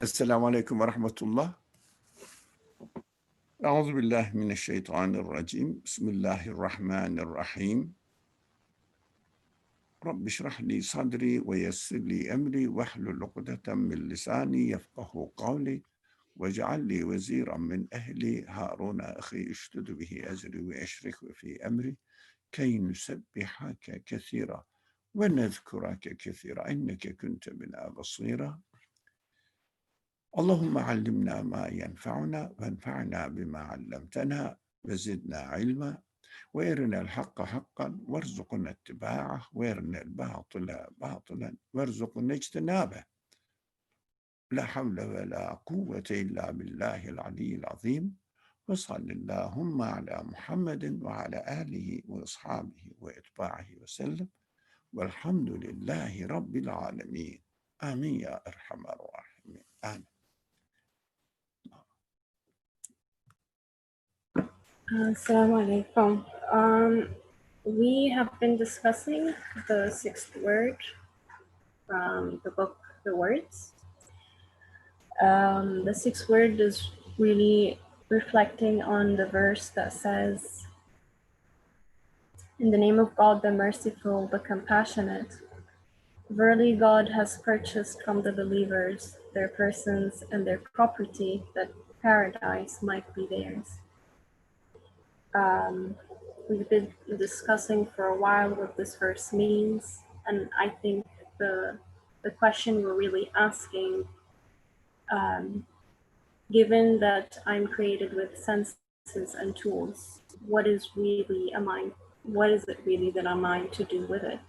السلام عليكم ورحمة الله. أعوذ بالله من الشيطان الرجيم. بسم الله الرحمن الرحيم. رب اشرح لي صدري ويسر لي أمري واحلل عقدة من لساني يفقه قولي واجعل لي وزيرا من أهلي هارون أخي اشدد به أزري وأشركه في أمري كي نسبحك كثيرا ونذكرك كثيرا إنك كنت بنا بصيرا. اللهم علمنا ما ينفعنا وانفعنا بما علمتنا وزدنا علما وارنا الحق حقا وارزقنا اتباعه وارنا الباطل باطلا وارزقنا اجتنابه. لا حول ولا قوة إلا بالله العلي العظيم. وصل اللهم على محمد وعلى آله وأصحابه وأتباعه وسلم والحمد لله رب العالمين. آمين يا أرحم الراحمين. آمين. Assalamu alaikum. We have been discussing the sixth word from the book, The Words. The sixth word is really reflecting on the verse that says, "In the name of God, the merciful, the compassionate. Verily God has purchased from the believers their persons and their property, that paradise might be theirs." We've been discussing for a while what this verse means, and I think the question we're really asking, given that I'm created with senses and tools, what is it really that I'm mine to do with it?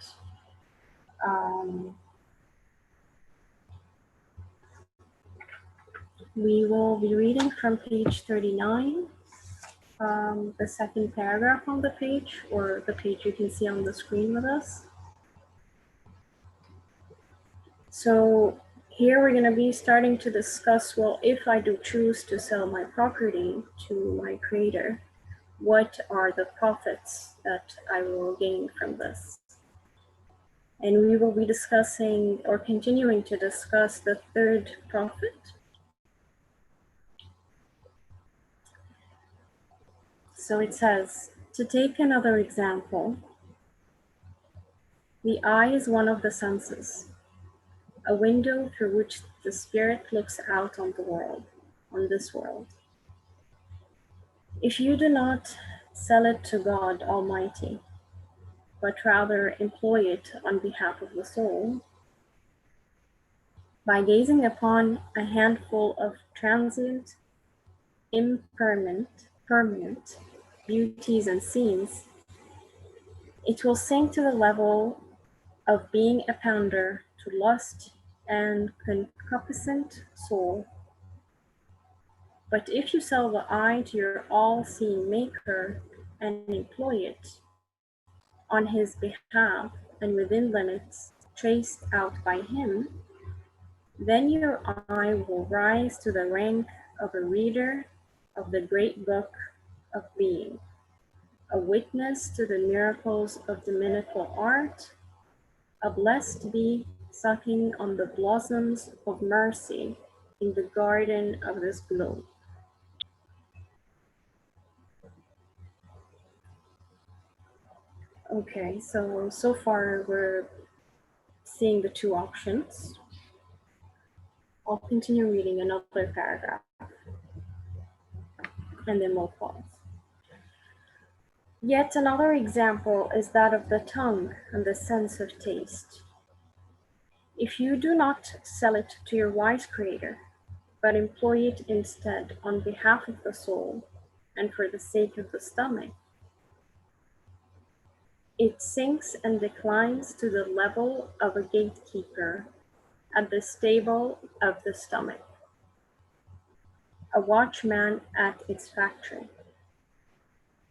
We will be reading from page 39. The second paragraph on the page, or the page you can see on the screen with us. So here we're going to be starting to discuss, well, if I do choose to sell my property to my creator, what are the profits that I will gain from this? And we will be discussing, or continuing to discuss, the third profit. So it says, to take another example, the eye is one of the senses, a window through which the spirit looks out on the world, on this world. If you do not sell it to God Almighty, but rather employ it on behalf of the soul, by gazing upon a handful of transient, permanent beauties and scenes, it will sink to the level of being a pander to lust and concupiscent soul. But if you sell the eye to your all-seeing maker and employ it on his behalf and within limits traced out by him, then your eye will rise to the rank of a reader of the great book of being, a witness to the miracles of dominical art, a blessed bee sucking on the blossoms of mercy in the garden of this globe. Okay, so far we're seeing the two options. I'll continue reading another paragraph and then we'll pause. Yet another example is that of the tongue and the sense of taste. If you do not sell it to your wise creator, but employ it instead on behalf of the soul and for the sake of the stomach, it sinks and declines to the level of a gatekeeper at the stable of the stomach, a watchman at its factory.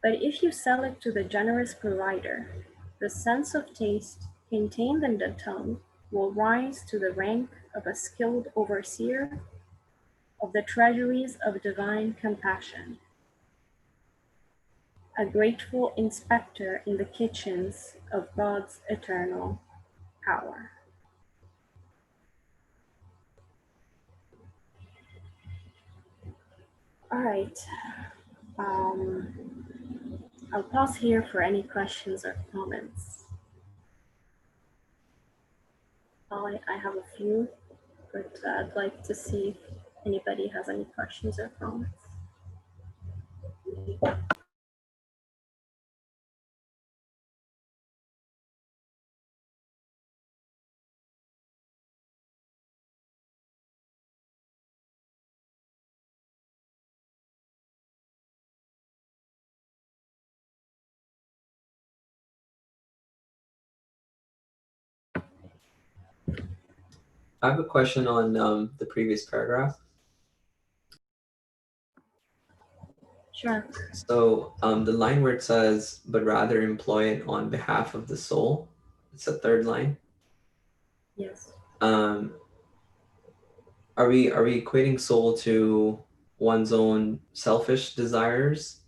But if you sell it to the generous provider, the sense of taste contained in the tongue will rise to the rank of a skilled overseer of the treasuries of divine compassion, a grateful inspector in the kitchens of God's eternal power. All right. I'll pause here for any questions or comments. I have a few, but I'd like to see if anybody has any questions or comments. I have a question on the previous paragraph. Sure. So the line where it says, but rather employ it on behalf of the soul, it's the third line. Yes. Are we equating soul to one's own selfish desires?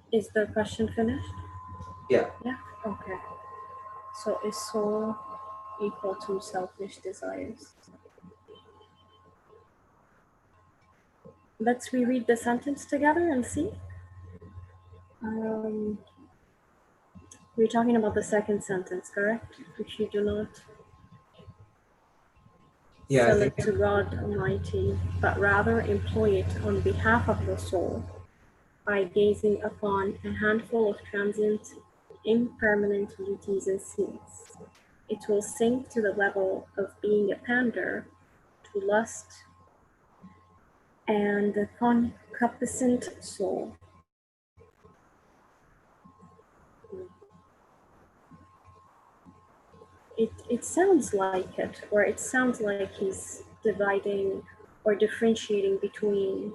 Is the question finished? Yeah. Yeah. Okay. So is soul equal to selfish desires? Let's reread the sentence together and see. We're talking about the second sentence, correct? If you do not Yeah, I sell think it to God Almighty, but rather employ it on behalf of the soul by gazing upon a handful of transient, impermanent beauties and scenes. It will sink to the level of being a pander to lust and the concupiscent soul. It sounds like it, or it sounds like he's dividing or differentiating between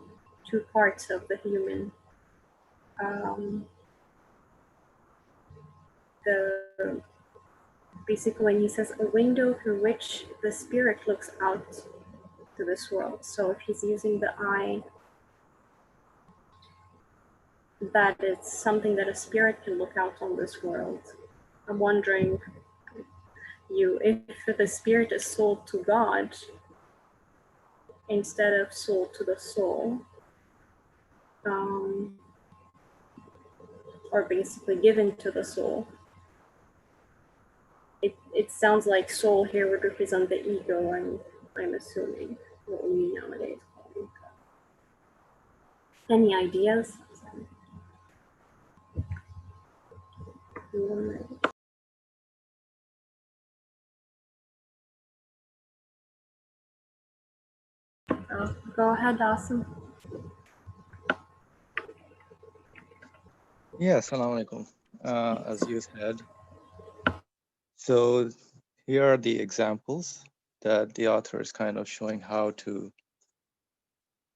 two parts of the human. Basically when he says a window through which the spirit looks out to this world. So if he's using the eye, that it's something that a spirit can look out on this world. I'm wondering, if the spirit is sold to God instead of sold to the soul, or basically given to the soul, it sounds like soul here would represent the ego, and I'm assuming what we mean nowadays. Any ideas? Go ahead, Asim. Yeah, assalamu alaikum. As you said, so here are the examples that the author is kind of showing how to,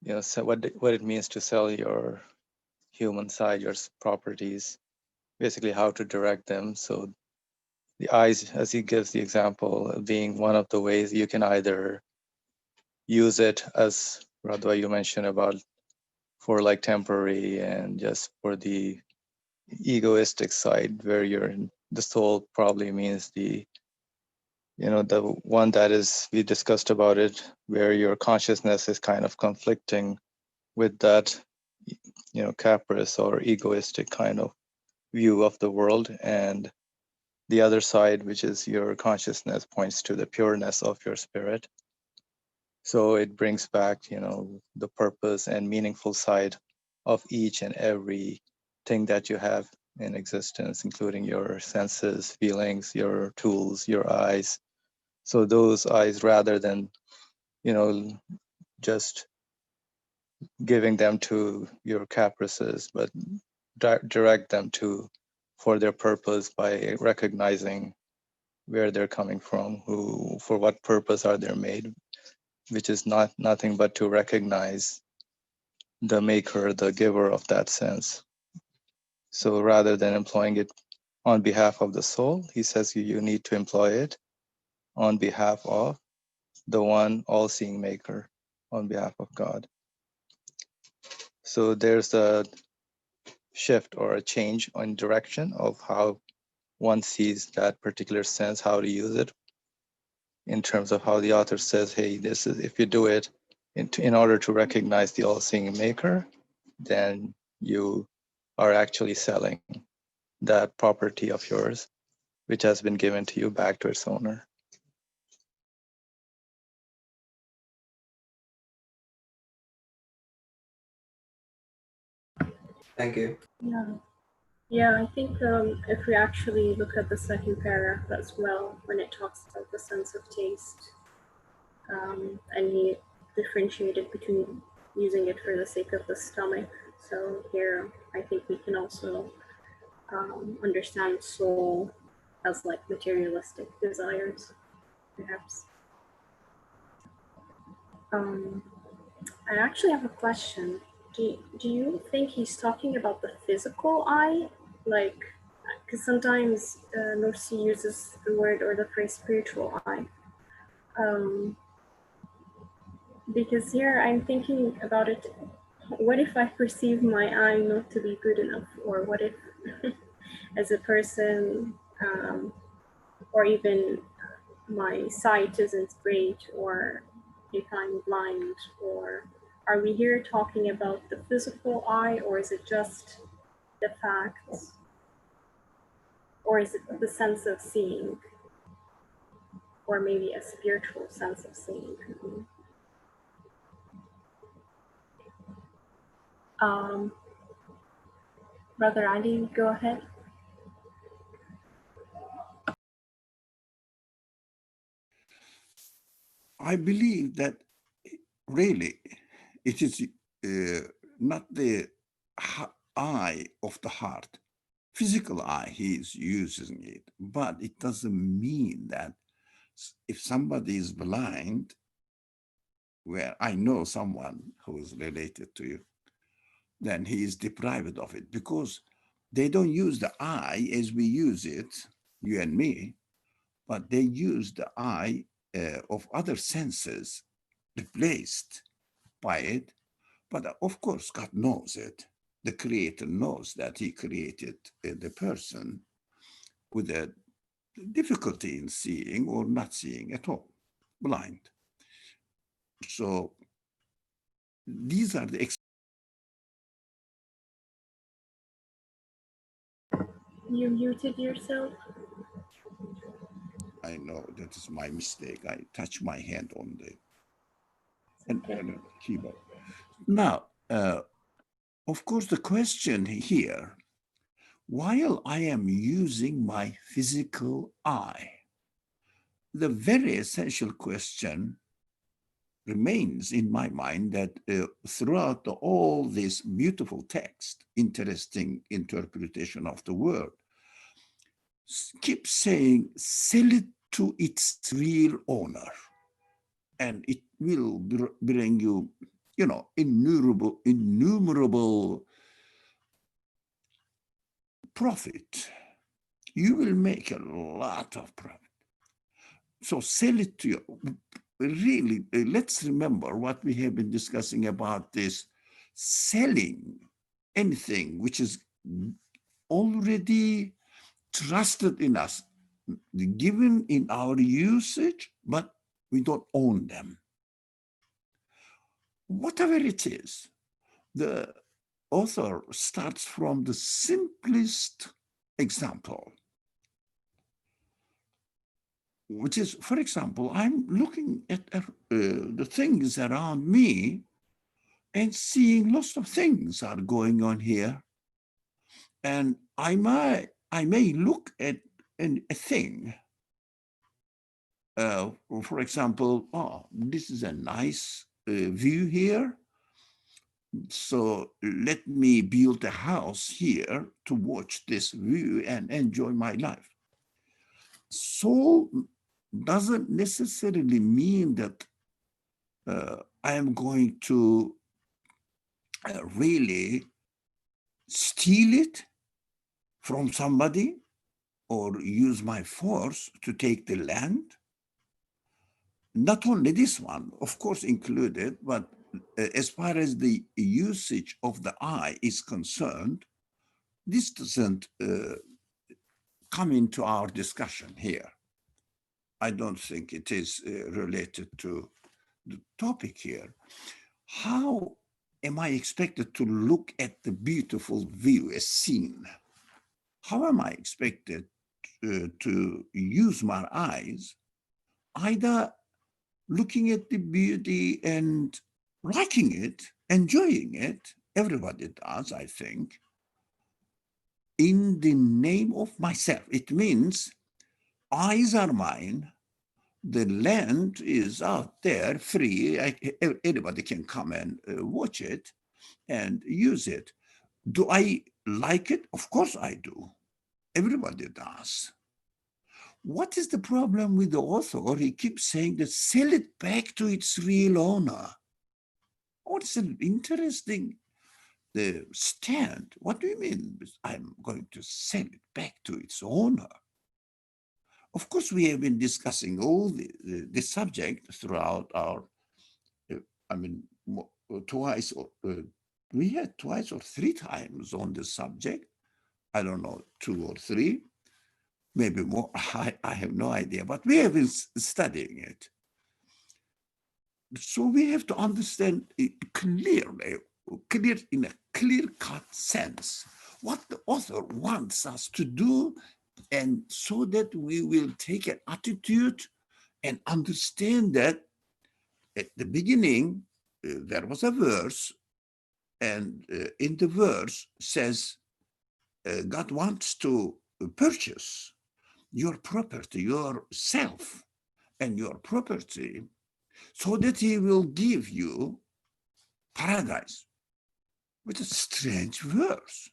what it means to sell your human side, your properties, basically how to direct them. So the eyes, as he gives the example, being one of the ways you can either use it as Radwa you mentioned about for like temporary and just for the egoistic side where the soul probably means the one that is we discussed about it where your consciousness is kind of conflicting with that caprice or egoistic kind of view of the world, and the other side, which is your consciousness, points to the pureness of your spirit. So it brings back the purpose and meaningful side of each and every thing that you have in existence, including your senses, feelings, your tools, your eyes. So those eyes, rather than just giving them to your caprices, but direct them to for their purpose by recognizing where they're coming from, for what purpose are they made, which is nothing but to recognize the maker, the giver of that sense. So rather than employing it on behalf of the soul, he says you need to employ it on behalf of the one all-seeing maker, on behalf of God. So there's a shift or a change in direction of how one sees that particular sense, how to use it, in terms of how the author says, hey, this is, if you do it in order to recognize the all-seeing maker, then you are actually selling that property of yours, which has been given to you, back to its owner. Thank you. Yeah, I think if we actually look at the second paragraph as well, when it talks about the sense of taste, and he differentiated between using it for the sake of the stomach. So here, I think we can also understand soul as like materialistic desires, perhaps. I actually have a question. Do you think he's talking about the physical eye? Like, because sometimes Nursi uses the word or the phrase spiritual eye. Because here I'm thinking about it. What if I perceive my eye not to be good enough? Or what if, as a person, or even my sight isn't great, or if I'm blind, or are we here talking about the physical eye, or is it just the facts, or is it the sense of seeing, or maybe a spiritual sense of seeing? Brother Ali, go ahead. I believe that really it is not the eye of the heart, physical eye, he is using it, but it doesn't mean that if somebody is blind, where I know someone who is related to you, then he is deprived of it, because they don't use the eye as we use it, you and me, but they use the eye of other senses replaced by it. But of course, God knows it. The Creator knows that he created the person with a difficulty in seeing or not seeing at all, blind. So these are the You muted yourself. I know that is my mistake. I touch my hand on the keyboard. Now, of course, the question here, while I am using my physical eye, the very essential question remains in my mind that throughout all this beautiful text, interesting interpretation of the word, keep saying, sell it to its real owner, and it will bring you, innumerable profit. You will make a lot of profit. So sell it to you. Really, let's remember what we have been discussing about this selling anything which is already trusted in us, given in our usage, but we don't own them. Whatever it is, the author starts from the simplest example, which is, for example, I'm looking at the things around me and seeing lots of things are going on here. And I may look at a thing, for example, oh, this is a nice view here. So let me build a house here to watch this view and enjoy my life. So doesn't necessarily mean that I am going to really steal it from somebody or use my force to take the land. Not only this one, of course, included, but as far as the usage of the eye is concerned, this doesn't come into our discussion here. I don't think it is related to the topic here. How am I expected to look at the beautiful view, a scene? How am I expected to use my eyes, either looking at the beauty and liking it, enjoying it, everybody does, I think, in the name of myself? It means eyes are mine, the land is out there free, anybody can come and watch it and use it. Do I like it? Of course I do. Everybody does. What is the problem with the author? He keeps saying that sell it back to its real owner. What's an interesting stand? What do you mean I'm going to sell it back to its owner? Of course, we have been discussing all the subject throughout our, twice, we had twice or three times on this subject. I don't know, 2 or 3. Maybe more, I have no idea, but we have been studying it. So we have to understand it clearly, in a clear-cut sense, what the author wants us to do, and so that we will take an attitude and understand that at the beginning, there was a verse, and in the verse says, God wants to purchase your property, yourself and your property, so that he will give you paradise. With a strange verse.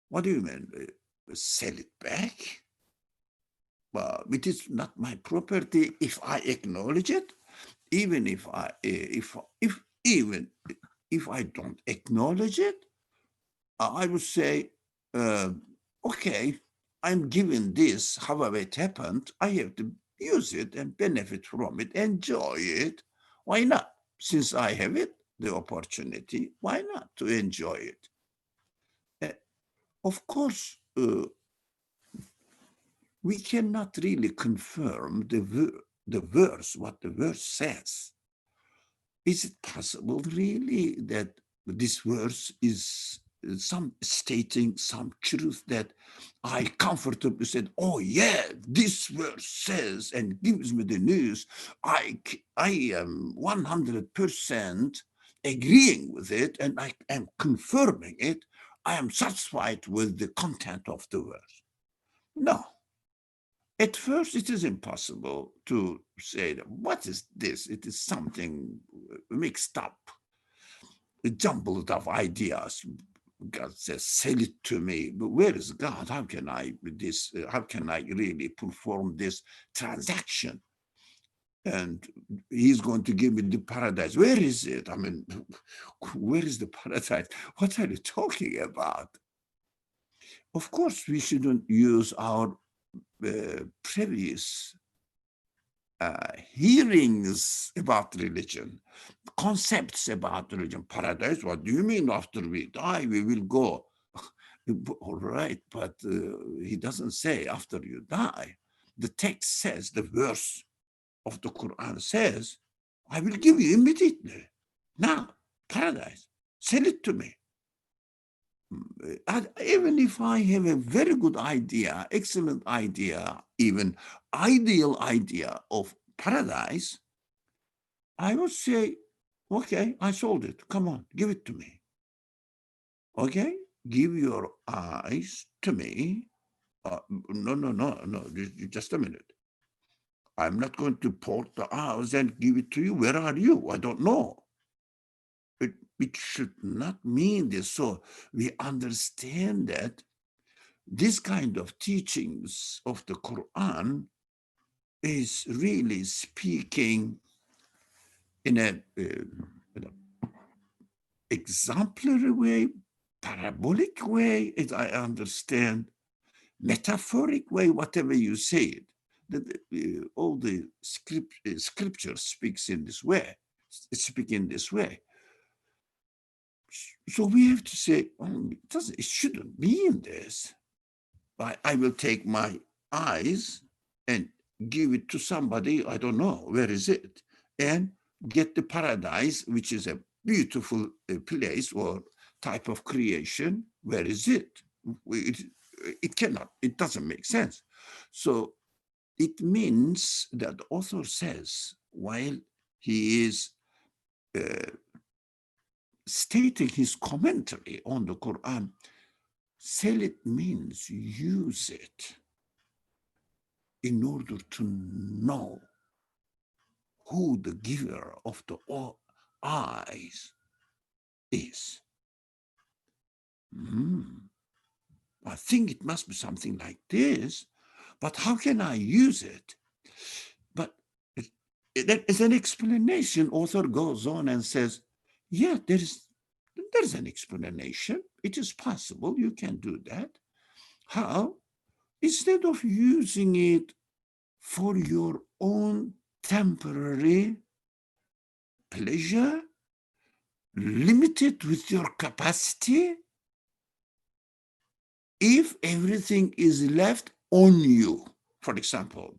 What do you mean? Sell it back? Well, it is not my property if I acknowledge it. Even if I don't acknowledge it, I would say, okay, I'm given this, however it happened, I have to use it and benefit from it, enjoy it. Why not? Since I have it, the opportunity, why not to enjoy it? Of course, we cannot really confirm the verse, what the verse says. Is it possible really that this verse is stating some truth that I comfortably said, oh yeah, this verse says and gives me the news, I am 100% agreeing with it, and I am confirming it, I am satisfied with the content of the verse? No. At first, it is impossible to say, that, what is this? It is something mixed up, jumbled of ideas. God says, sell it to me. But where is God? How can I really perform this transaction? And he's going to give me the paradise. Where is it? I mean, where is the paradise? What are you talking about? Of course, we shouldn't use our previous hearings about religion, concepts about religion. Paradise, what do you mean after we die, we will go? All right, but he doesn't say after you die. The text says, the verse of the Quran says, I will give you immediately. Now, paradise, sell it to me. Even if I have a very good idea, excellent idea, even ideal idea of paradise, I would say, okay, I sold it. Come on, give it to me. Okay, give your eyes to me. No, just a minute. I'm not going to port the house and give it to you. Where are you? I don't know. It should not mean this. So we understand that this kind of teachings of the Quran is really speaking in an exemplary way, parabolic way, as I understand, metaphoric way, whatever you say it. All the scripture speaks in this way, So we have to say, it shouldn't mean this. I will take my eyes and give it to somebody, I don't know, where is it? And get the paradise, which is a beautiful place or type of creation. Where is it? It cannot, it doesn't make sense. So it means that the author says, while he is stating his commentary on the Quran, sell it means use it in order to know who the giver of the eyes is. I think it must be something like this, but how can I use it? But that is an explanation. Author goes on and says, yeah, there's an explanation. It is possible you can do that. How? Instead of using it for your own temporary pleasure, limited with your capacity, if everything is left on you, for example,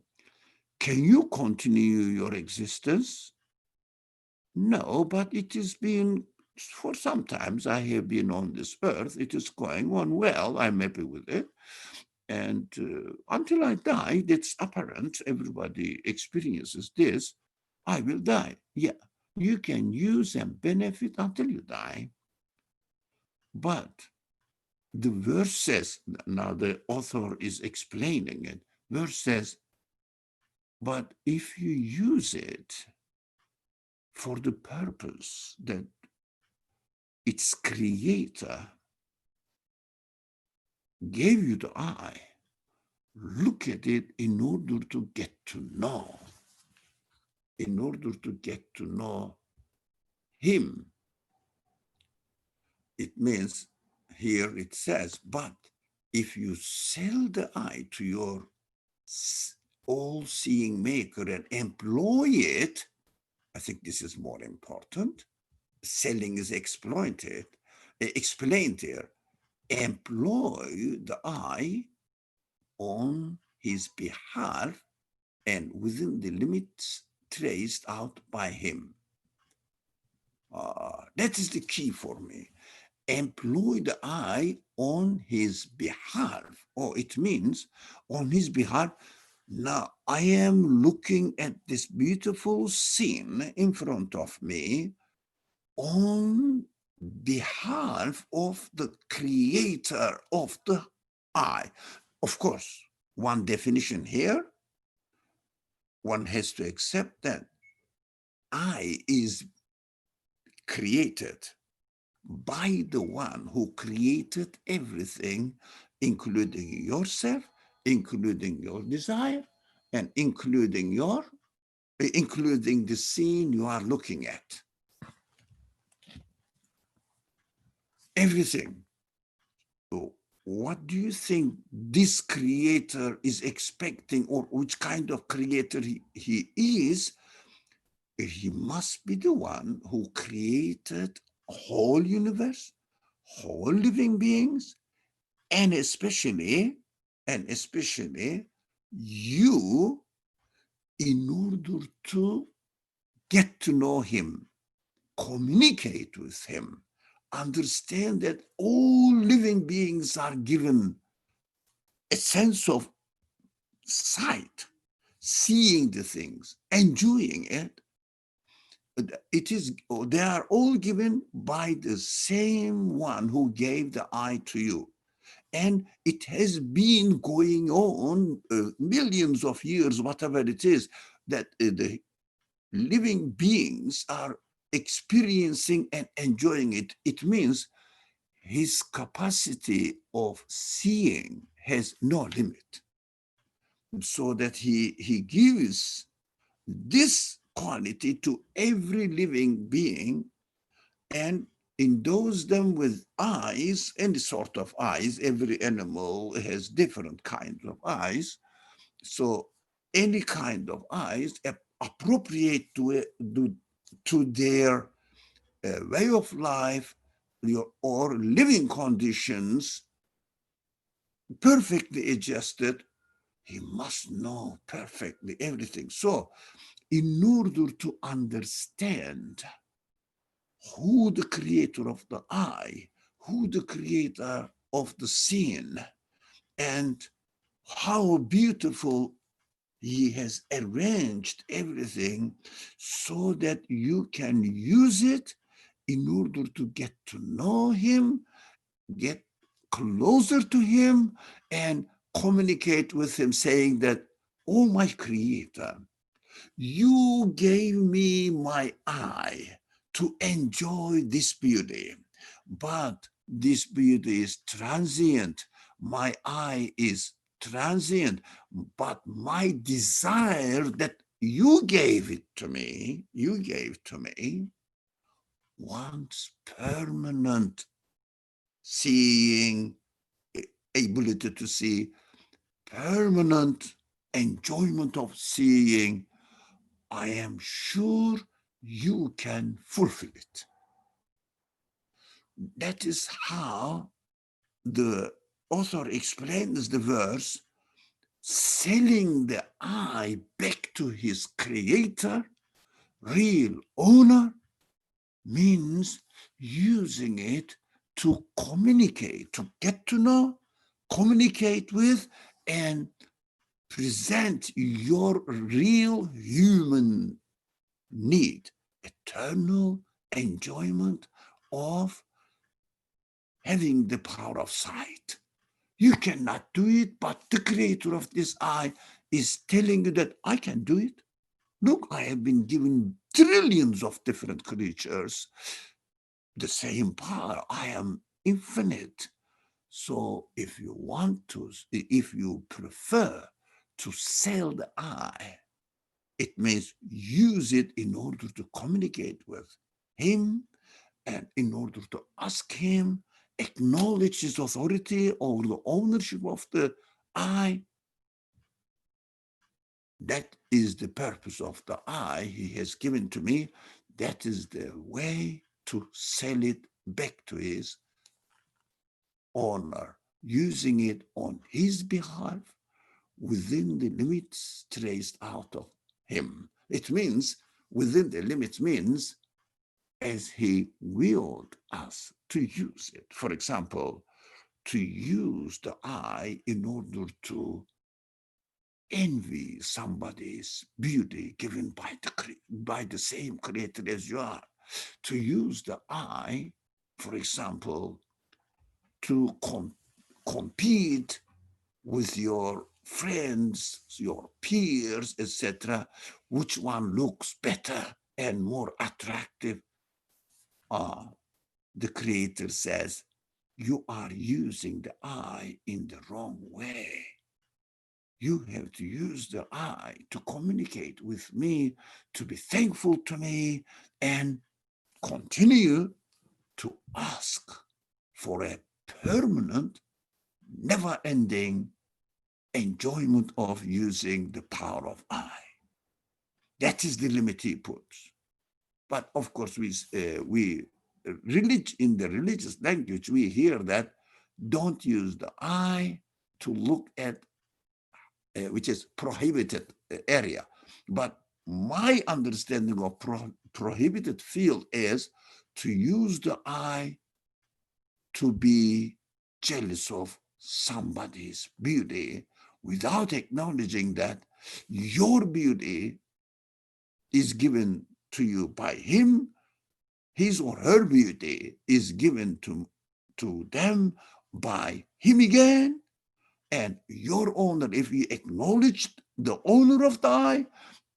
can you continue your existence? No, but it has been, for sometimes I have been on this earth, it is going on well, I'm happy with it. And until I die, that's apparent, everybody experiences this, I will die. Yeah, you can use and benefit until you die. But the verse says, now the author is explaining it, verse says, but if you use it for the purpose that its creator gave you the eye, look at it in order to get to know, him. It means here it says, but if you sell the eye to your all-seeing maker and employ it, I think this is more important. Selling is explained here. Employ the eye on his behalf and within the limits traced out by him. That is the key for me. Employ the eye on his behalf. It means on his behalf. Now I am looking at this beautiful scene in front of me on behalf of the creator of the eye. Of course, one definition here, one has to accept that eye is created by the one who created everything, including yourself, including your desire, and including the scene you are looking at. Everything. So what do you think this creator is expecting, or which kind of creator he is? He must be the one who created whole universe, whole living beings, and especially you, in order to get to know him, communicate with him, understand that all living beings are given a sense of sight, seeing the things, enjoying it. They are all given by the same one who gave the eye to you. And it has been going on millions of years, whatever it is, that the living beings are experiencing and enjoying it. It means his capacity of seeing has no limit. So that he gives this quality to every living being and endows them with eyes, any sort of eyes. Every animal has different kinds of eyes. So any kind of eyes appropriate to their way of life or living conditions perfectly adjusted, he must know perfectly everything. So in order to understand who the creator of the eye, who the creator of the scene, and how beautiful he has arranged everything so that you can use it in order to get to know him, get closer to him, and communicate with him, saying that, oh, my creator, you gave me my eye to enjoy this beauty, but this beauty is transient. My eye is transient, but my desire that you gave to me, wants permanent seeing, ability to see, permanent enjoyment of seeing. I am sure you can fulfill it. That is how the author explains the verse, selling the eye back to his creator, real owner, means using it to communicate, to get to know, communicate with, and present your real human need, eternal enjoyment of having the power of sight. You cannot do it, but the creator of this eye is telling you that I can do it. Look, I have been given trillions of different creatures the same power. I am infinite. So if you want to, if you prefer to sell the eye, it means use it in order to communicate with him and in order to ask him, acknowledge his authority or the ownership of the eye. That is the purpose of the eye he has given to me. That is the way to sell it back to his owner, using it on his behalf within the limits traced out of him. It means within the limits means as he willed us to use it. For example, to use the eye in order to envy somebody's beauty given by the same creator as you are. To use the eye, for example, to compete with your friends, your peers, etc., which one looks better and more attractive. The creator says, you are using the eye in the wrong way. You have to use the eye to communicate with me, to be thankful to me, and continue to ask for a permanent, never-ending enjoyment of using the power of eye. That is the limit he puts. But of course, in the religious language, we hear that don't use the eye to look at, which is prohibited area. But my understanding of prohibited field is to use the eye to be jealous of somebody's beauty without acknowledging that your beauty is given to you by him. His or her beauty is given to them by him again. And your owner, if you acknowledge the owner of the eye,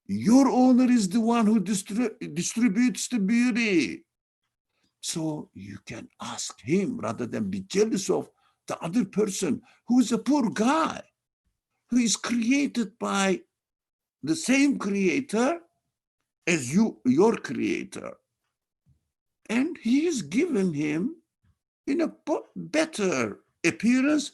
your owner is the one who distributes the beauty. So you can ask him rather than be jealous of the other person who is a poor guy, who is created by the same creator as your creator. And he is given him in a better appearance,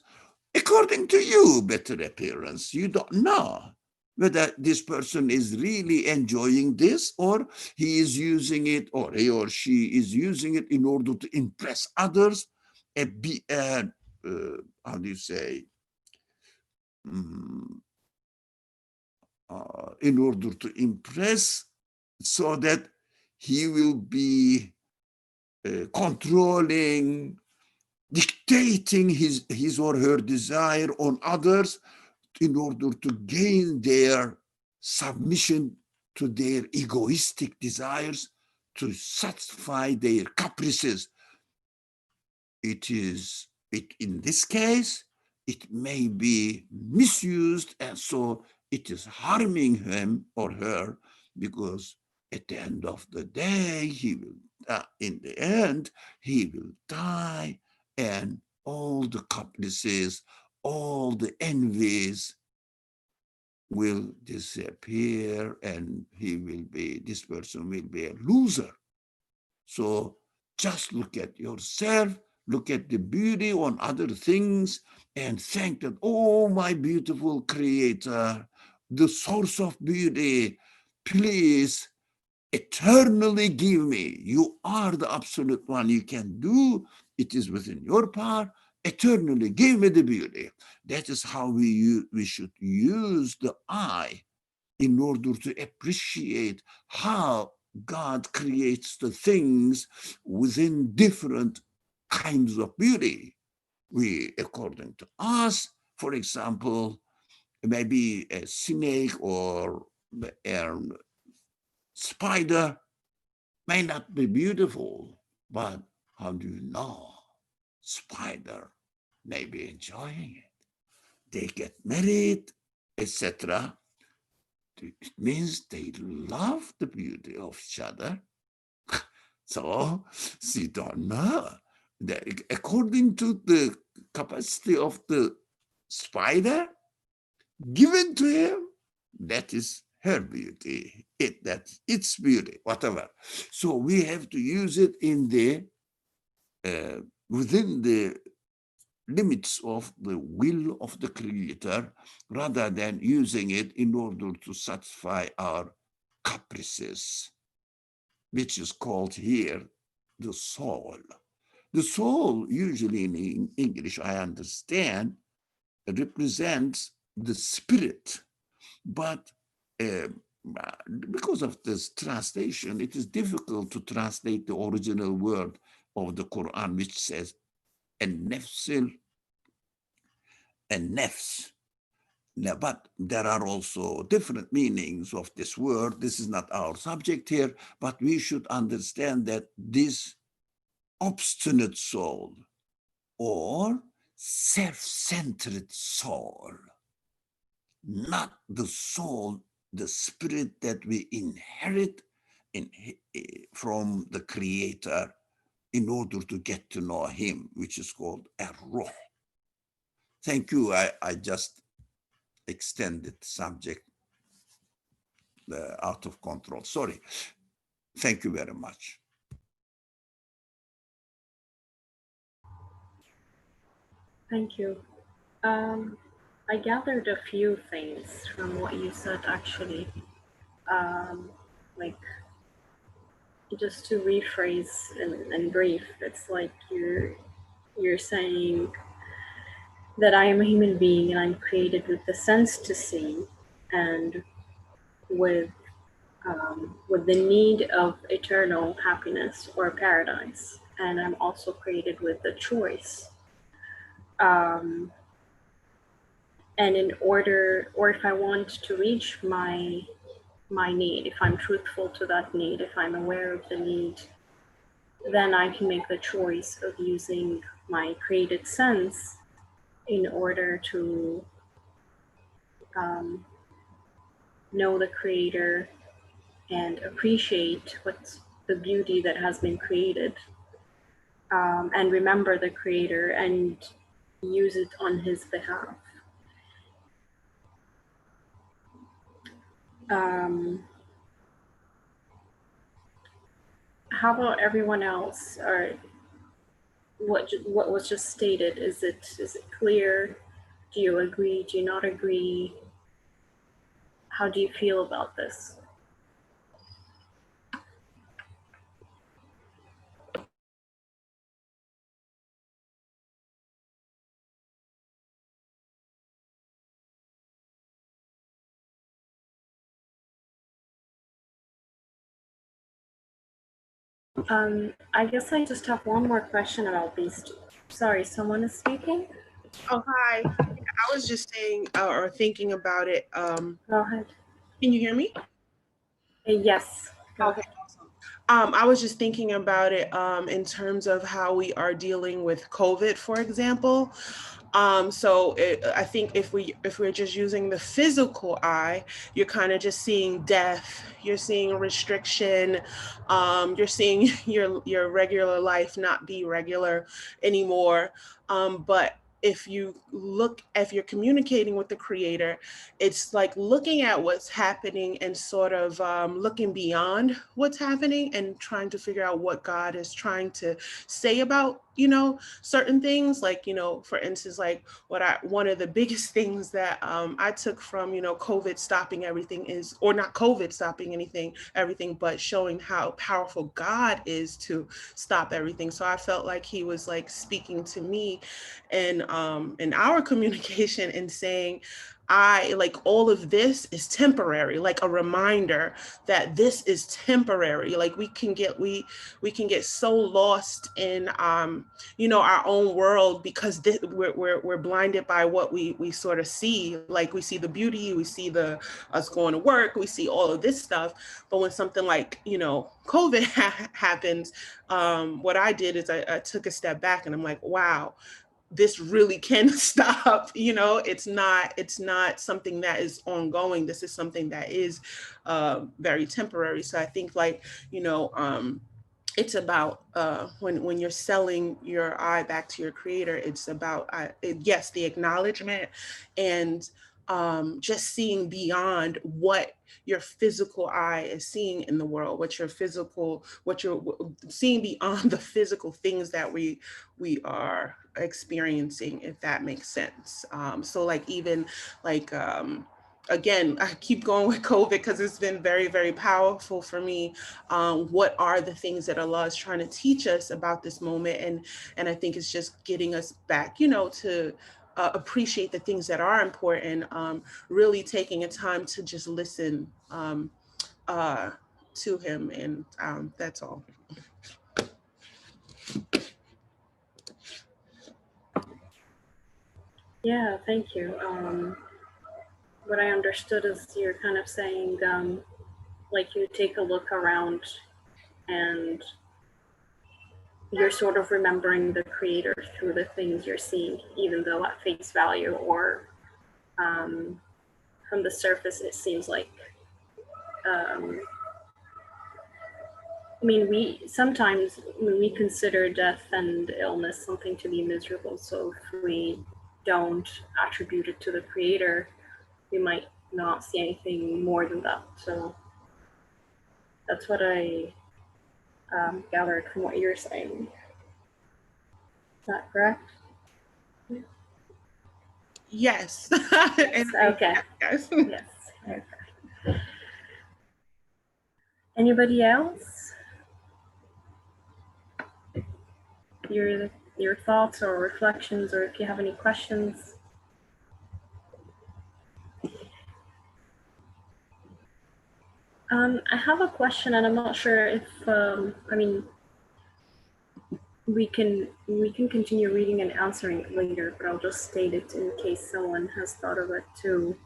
according to you, better appearance. You don't know whether this person is really enjoying this, or he is using it, or he or she is using it in order to impress others, how do you say, in order to impress, so that he will be controlling, dictating his or her desire on others in order to gain their submission to their egoistic desires, to satisfy their caprices. In this case, it may be misused, and so it is harming him or her, because at the end of the day, in the end, he will die, and all the caprices, all the envies will disappear, and this person will be a loser. So just look at yourself, look at the beauty on other things, and think that, oh, my beautiful creator, the source of beauty, please eternally give me. You are the absolute one. You can do it. Is within your power. Eternally give me the beauty. That is how we should use the eye in order to appreciate how God creates the things within different kinds of beauty. According to us, for example, maybe a snake or a spider may not be beautiful, but how do you know? Spider may be enjoying it. They get married, etc. It means they love the beauty of each other. So you don't know. According to the capacity of the spider given to him, that is her beauty. That's its beauty, whatever. So we have to use it in within the limits of the will of the creator, rather than using it in order to satisfy our caprices, which is called here the soul. The soul, usually in English, I understand, represents the spirit, but because of this translation, it is difficult to translate the original word of the Quran, which says an-nafs. But there are also different meanings of this word. This is not our subject here, but we should understand that this obstinate soul or self-centered soul, not the soul, the spirit that we inherit from the Creator in order to get to know him, which is called a ruh. Thank you. I just extended the subject out of control. Sorry. Thank you very much. Thank you. I gathered a few things from what you said, actually. Like, just to rephrase in brief, it's like you're saying that I am a human being and I'm created with the sense to see and with the need of eternal happiness or paradise. And I'm also created with the choice. And in order, or if I want to reach my need, if I'm truthful to that need, if I'm aware of the need, then I can make the choice of using my created sense in order to know the creator and appreciate what's the beauty that has been created, and remember the creator and use it on his behalf. How about everyone else? Or what was just stated? Is it clear? Do you agree? Do you not agree? How do you feel about this? I guess I just have one more question about these two. Sorry, someone is speaking? Oh, hi. I was just saying or thinking about it. Go ahead. Can you hear me? Yes. Go Okay, awesome. I was just thinking about it in terms of how we are dealing with COVID, for example. I think if we're just using the physical eye, you're kind of just seeing death, you're seeing restriction, you're seeing your regular life not be regular anymore. But if you're communicating with the creator, it's like looking at what's happening and sort of looking beyond what's happening and trying to figure out what God is trying to say about, certain things. Like, for instance, like one of the biggest things that I took from, COVID stopping everything is, or not COVID stopping everything, but showing how powerful God is to stop everything. So I felt like he was like speaking to me and in our communication and saying, all of this is temporary, like a reminder that this is temporary. Like we can get so lost in our own world because we're blinded by what we sort of see. Like we see the beauty, we see us going to work, we see all of this stuff. But when something like COVID happens, what I did is I took a step back and I'm like, wow, this really can stop. It's not something that is ongoing. This is something that is very temporary. So I think it's about when you're selling your eye back to your creator, it's about yes, the acknowledgement and just seeing beyond what your physical eye is seeing in the world, what you're seeing beyond the physical things that we are experiencing, if that makes sense. So like even like again, I keep going with COVID because it's been very, very powerful for me. What are the things that Allah is trying to teach us about this moment? And I think it's just getting us back, to appreciate the things that are important, really taking a time to just listen to him. And that's all. Yeah, thank you. What I understood is you're kind of saying, like you take a look around and you're sort of remembering the creator through the things you're seeing, even though at face value or from the surface, it seems like, we sometimes we consider death and illness something to be miserable. So if we don't attribute it to the creator, we might not see anything more than that. So that's what I gathered from what you're saying. Is that correct? Yes. Okay. Yes. Yes. Okay. Anybody else? Your thoughts or reflections, or if you have any questions. I have a question, and I'm not sure if we can continue reading and answering it later, but I'll just state it in case someone has thought of it too.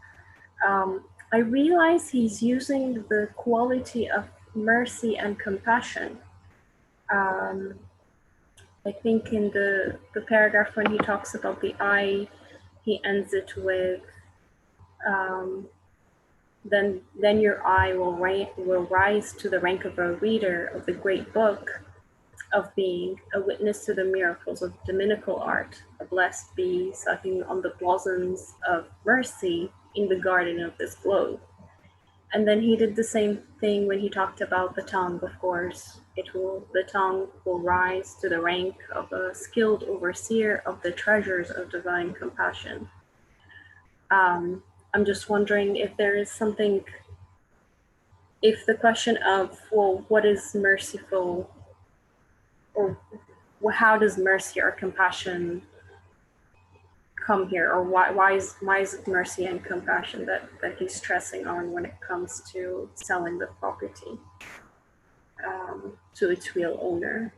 I realize he's using the quality of mercy and compassion. I think in the paragraph when he talks about the eye, he ends it with, then your eye will rise to the rank of a reader of the great book of being, a witness to the miracles of dominical art, a blessed bee sucking on the blossoms of mercy in the garden of this globe. And then he did the same thing when he talked about the tongue, of course. The tongue will rise to the rank of a skilled overseer of the treasures of divine compassion. I'm just wondering if there is something, if the question of, well, what is merciful, or how does mercy or compassion come here, or why is it mercy and compassion that he's stressing on when it comes to selling the property? to its real owner.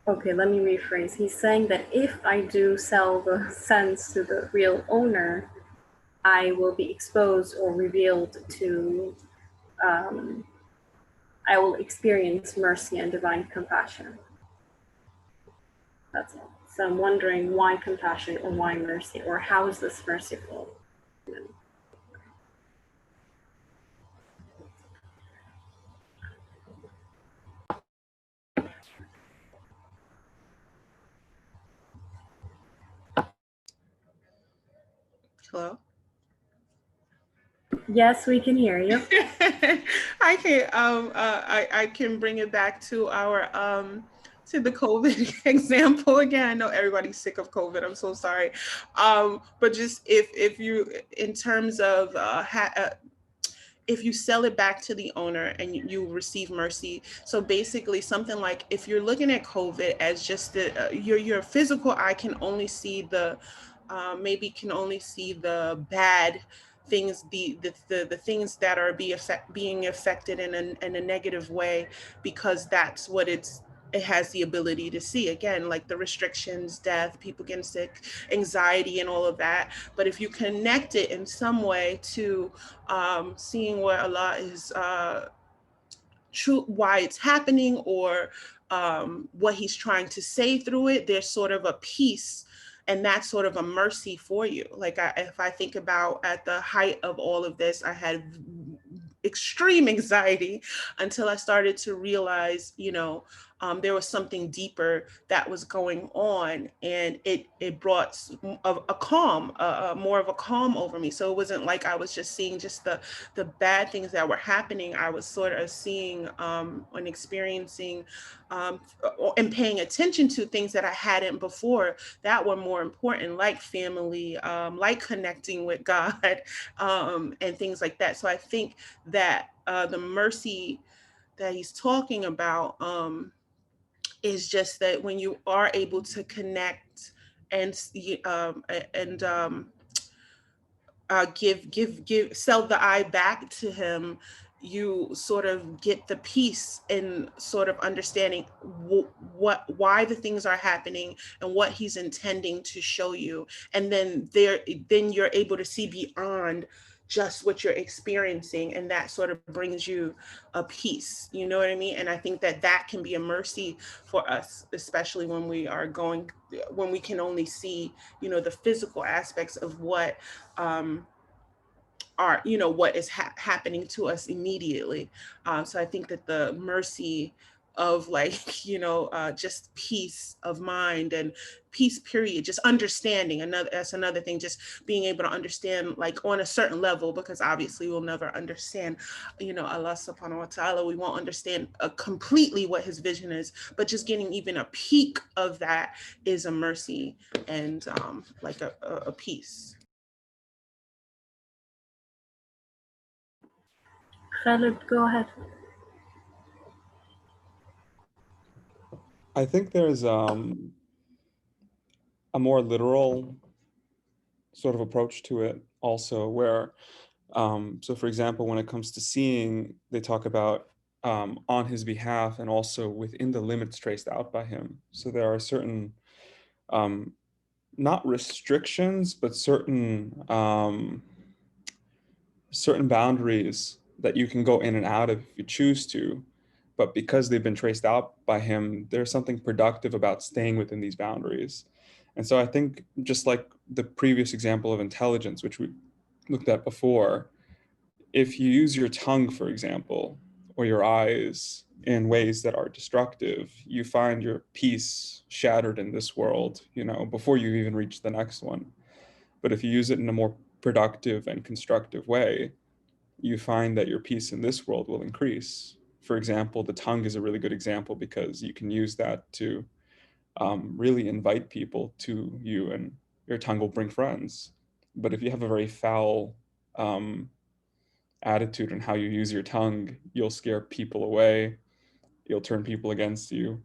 Okay, let me rephrase. He's saying that if I do sell the sense to the real owner, I will be exposed or revealed to, I will experience mercy and divine compassion. That's all. So I'm wondering why compassion or why mercy, or how is this merciful? Hello? Yes, we can hear you. I can bring it back to our to the COVID example again. I know everybody's sick of COVID. I'm so sorry. But just if you, in terms of if you sell it back to the owner and you receive mercy. So basically something like, if you're looking at COVID as just your physical eye can only see the, maybe can only see the bad things, the things that are being affected in a negative way, because that's what it has the ability to see. Again, like the restrictions, death, people getting sick, anxiety, and all of that. But if you connect it in some way to seeing what Allah is true, why it's happening, or what He's trying to say through it, there's sort of a peace, and that's sort of a mercy for you. Like if I think about at the height of all of this, I had extreme anxiety until I started to realize, there was something deeper that was going on, and it brought a calm, more of a calm over me. So it wasn't like I was just seeing just the bad things that were happening. I was sort of seeing and experiencing and paying attention to things that I hadn't before that were more important, like family, like connecting with God, and things like that. So I think that the mercy that He's talking about is just that when you are able to connect and give sell the eye back to Him, you sort of get the peace and sort of understanding why the things are happening and what He's intending to show you. And then you're able to see beyond just what you're experiencing, and that sort of brings you a peace. You know what I mean? And I think that can be a mercy for us, especially when we can only see, the physical aspects of what what is happening to us immediately. So I think that the mercy of just peace of mind and peace period, just understanding, that's another thing, just being able to understand like on a certain level, because obviously we'll never understand, Allah subhanahu wa ta'ala. We won't understand completely what His vision is, but just getting even a peak of that is a mercy and like a peace. Khalid, go ahead. I think there's a more literal sort of approach to it also, where, so for example, when it comes to seeing, they talk about on His behalf and also within the limits traced out by Him. So there are certain, not restrictions, but certain boundaries that you can go in and out of if you choose to. But because they've been traced out by Him, there's something productive about staying within these boundaries. And so I think, just like the previous example of intelligence, which we looked at before, if you use your tongue, for example, or your eyes in ways that are destructive, you find your peace shattered in this world, before you even reach the next one. But if you use it in a more productive and constructive way, you find that your peace in this world will increase. For example, the tongue is a really good example, because you can use that to really invite people to you, and your tongue will bring friends. But if you have a very foul attitude in how you use your tongue, you'll scare people away, you'll turn people against you.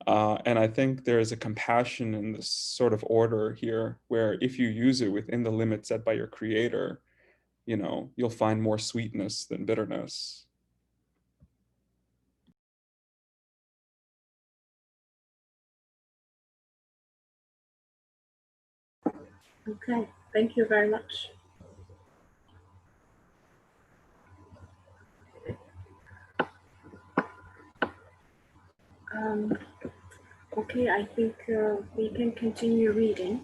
And I think there is a compassion in this sort of order here, where if you use it within the limits set by your Creator, you'll find more sweetness than bitterness. Okay, thank you very much. Okay, I think we can continue reading.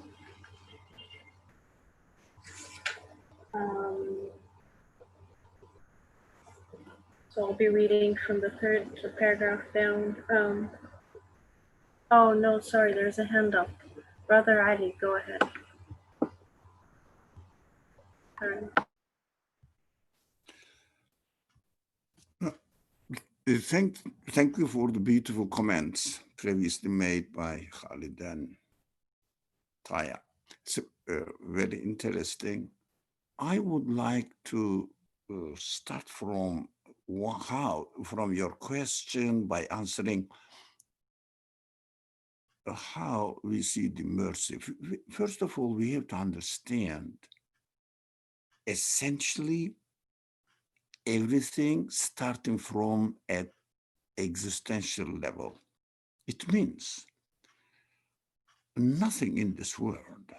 So I'll be reading from the third paragraph down. Oh no, sorry, there's a hand up. Brother Ali, go ahead. Thank you for the beautiful comments previously made by Khalid and Taya. It's very interesting. I would like to start from your question by answering how we see the mercy. First of all, we have to understand essentially everything starting from an existential level. It means nothing in this world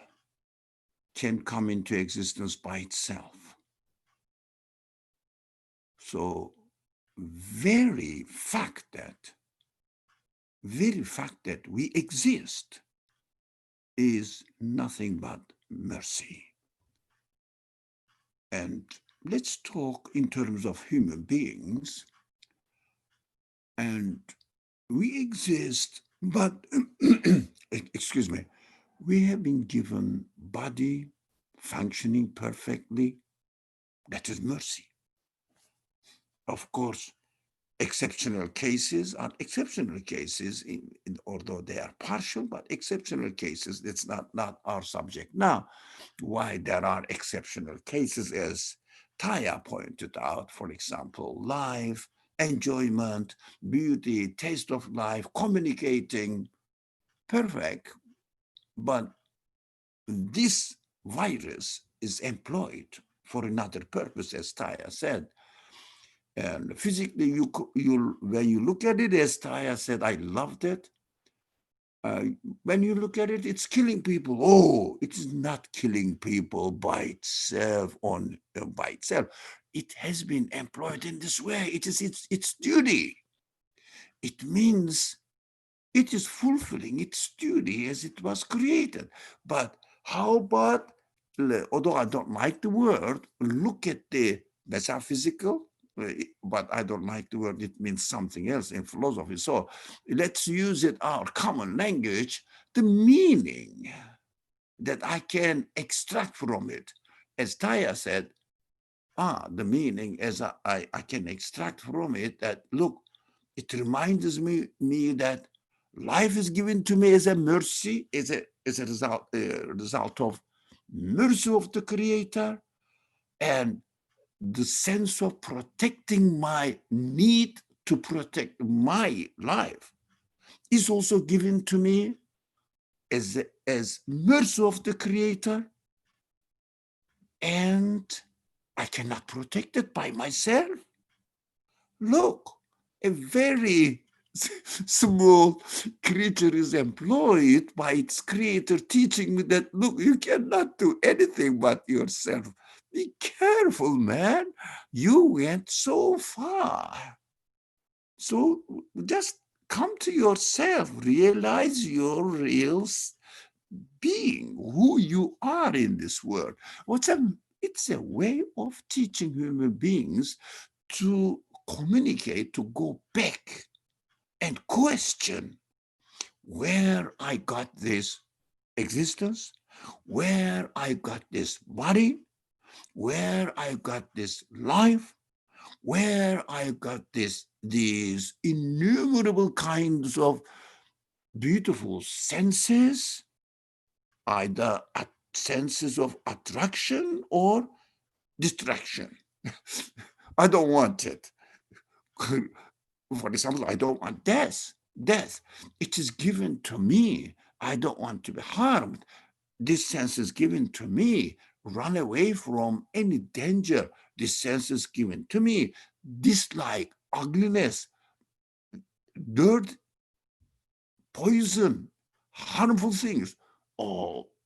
can come into existence by itself. So very fact that we exist is nothing but mercy. And let's talk in terms of human beings. And we exist, but excuse me, we have been given body functioning perfectly. That is mercy. Of course, exceptional cases are exceptional cases, although they are partial, but exceptional cases, it's not our subject. Now, why there are exceptional cases, as Taya pointed out, for example, life, enjoyment, beauty, taste of life, communicating, perfect. But this virus is employed for another purpose, as Taya said. And physically, when you look at it, as Taya said, I loved it. When you look at it, it's killing people. Oh, it is not killing people by itself. It has been employed in this way. It is its duty. It means it is fulfilling its duty as it was created. But how about, although I don't like the word, look at the metaphysical, but I don't like the word, it means something else in philosophy. So let's use it, our common language, the meaning that I can extract from it. As Taya said, the meaning as I can extract from it that, look, it reminds me that life is given to me as a mercy, as a result of mercy of the Creator, and the sense of protecting my need to protect my life is also given to me as mercy of the Creator, and I cannot protect it by myself. Look, a very small creature is employed by its creator, teaching me that, look, you cannot do anything but yourself. Be careful, man. You went so far. So just come to yourself, realize your real being, who you are in this world. It's a way of teaching human beings to communicate, to go back and question where I got this existence, where I got this body, where I got this life, where I got these innumerable kinds of beautiful senses, either senses of attraction or distraction. I don't want it. For example, I don't want death. It is given to me. I don't want to be harmed. This sense is given to me. run away from any danger. The senses given to me, dislike, ugliness, dirt, poison, harmful things,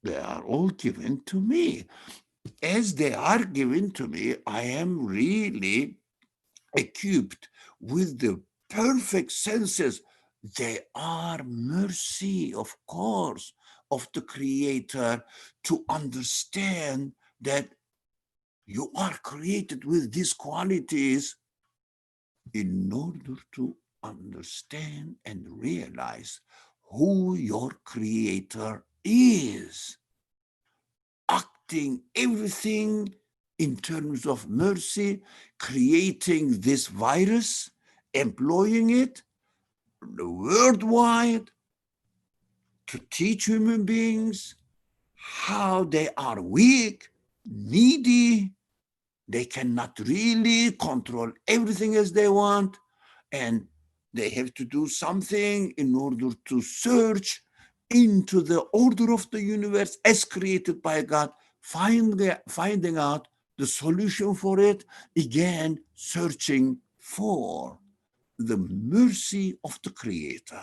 they are all given to me. As they are given to me, I am really equipped with the perfect senses. They are mercy, of course, of the Creator to understand that you are created with these qualities in order to understand and realize who your Creator is, acting everything in terms of mercy, creating this virus, employing it worldwide to teach human beings how they are weak, needy, they cannot really control everything as they want, and they have to do something in order to search into the order of the universe as created by God, finding out the solution for it, again, searching for the mercy of the Creator.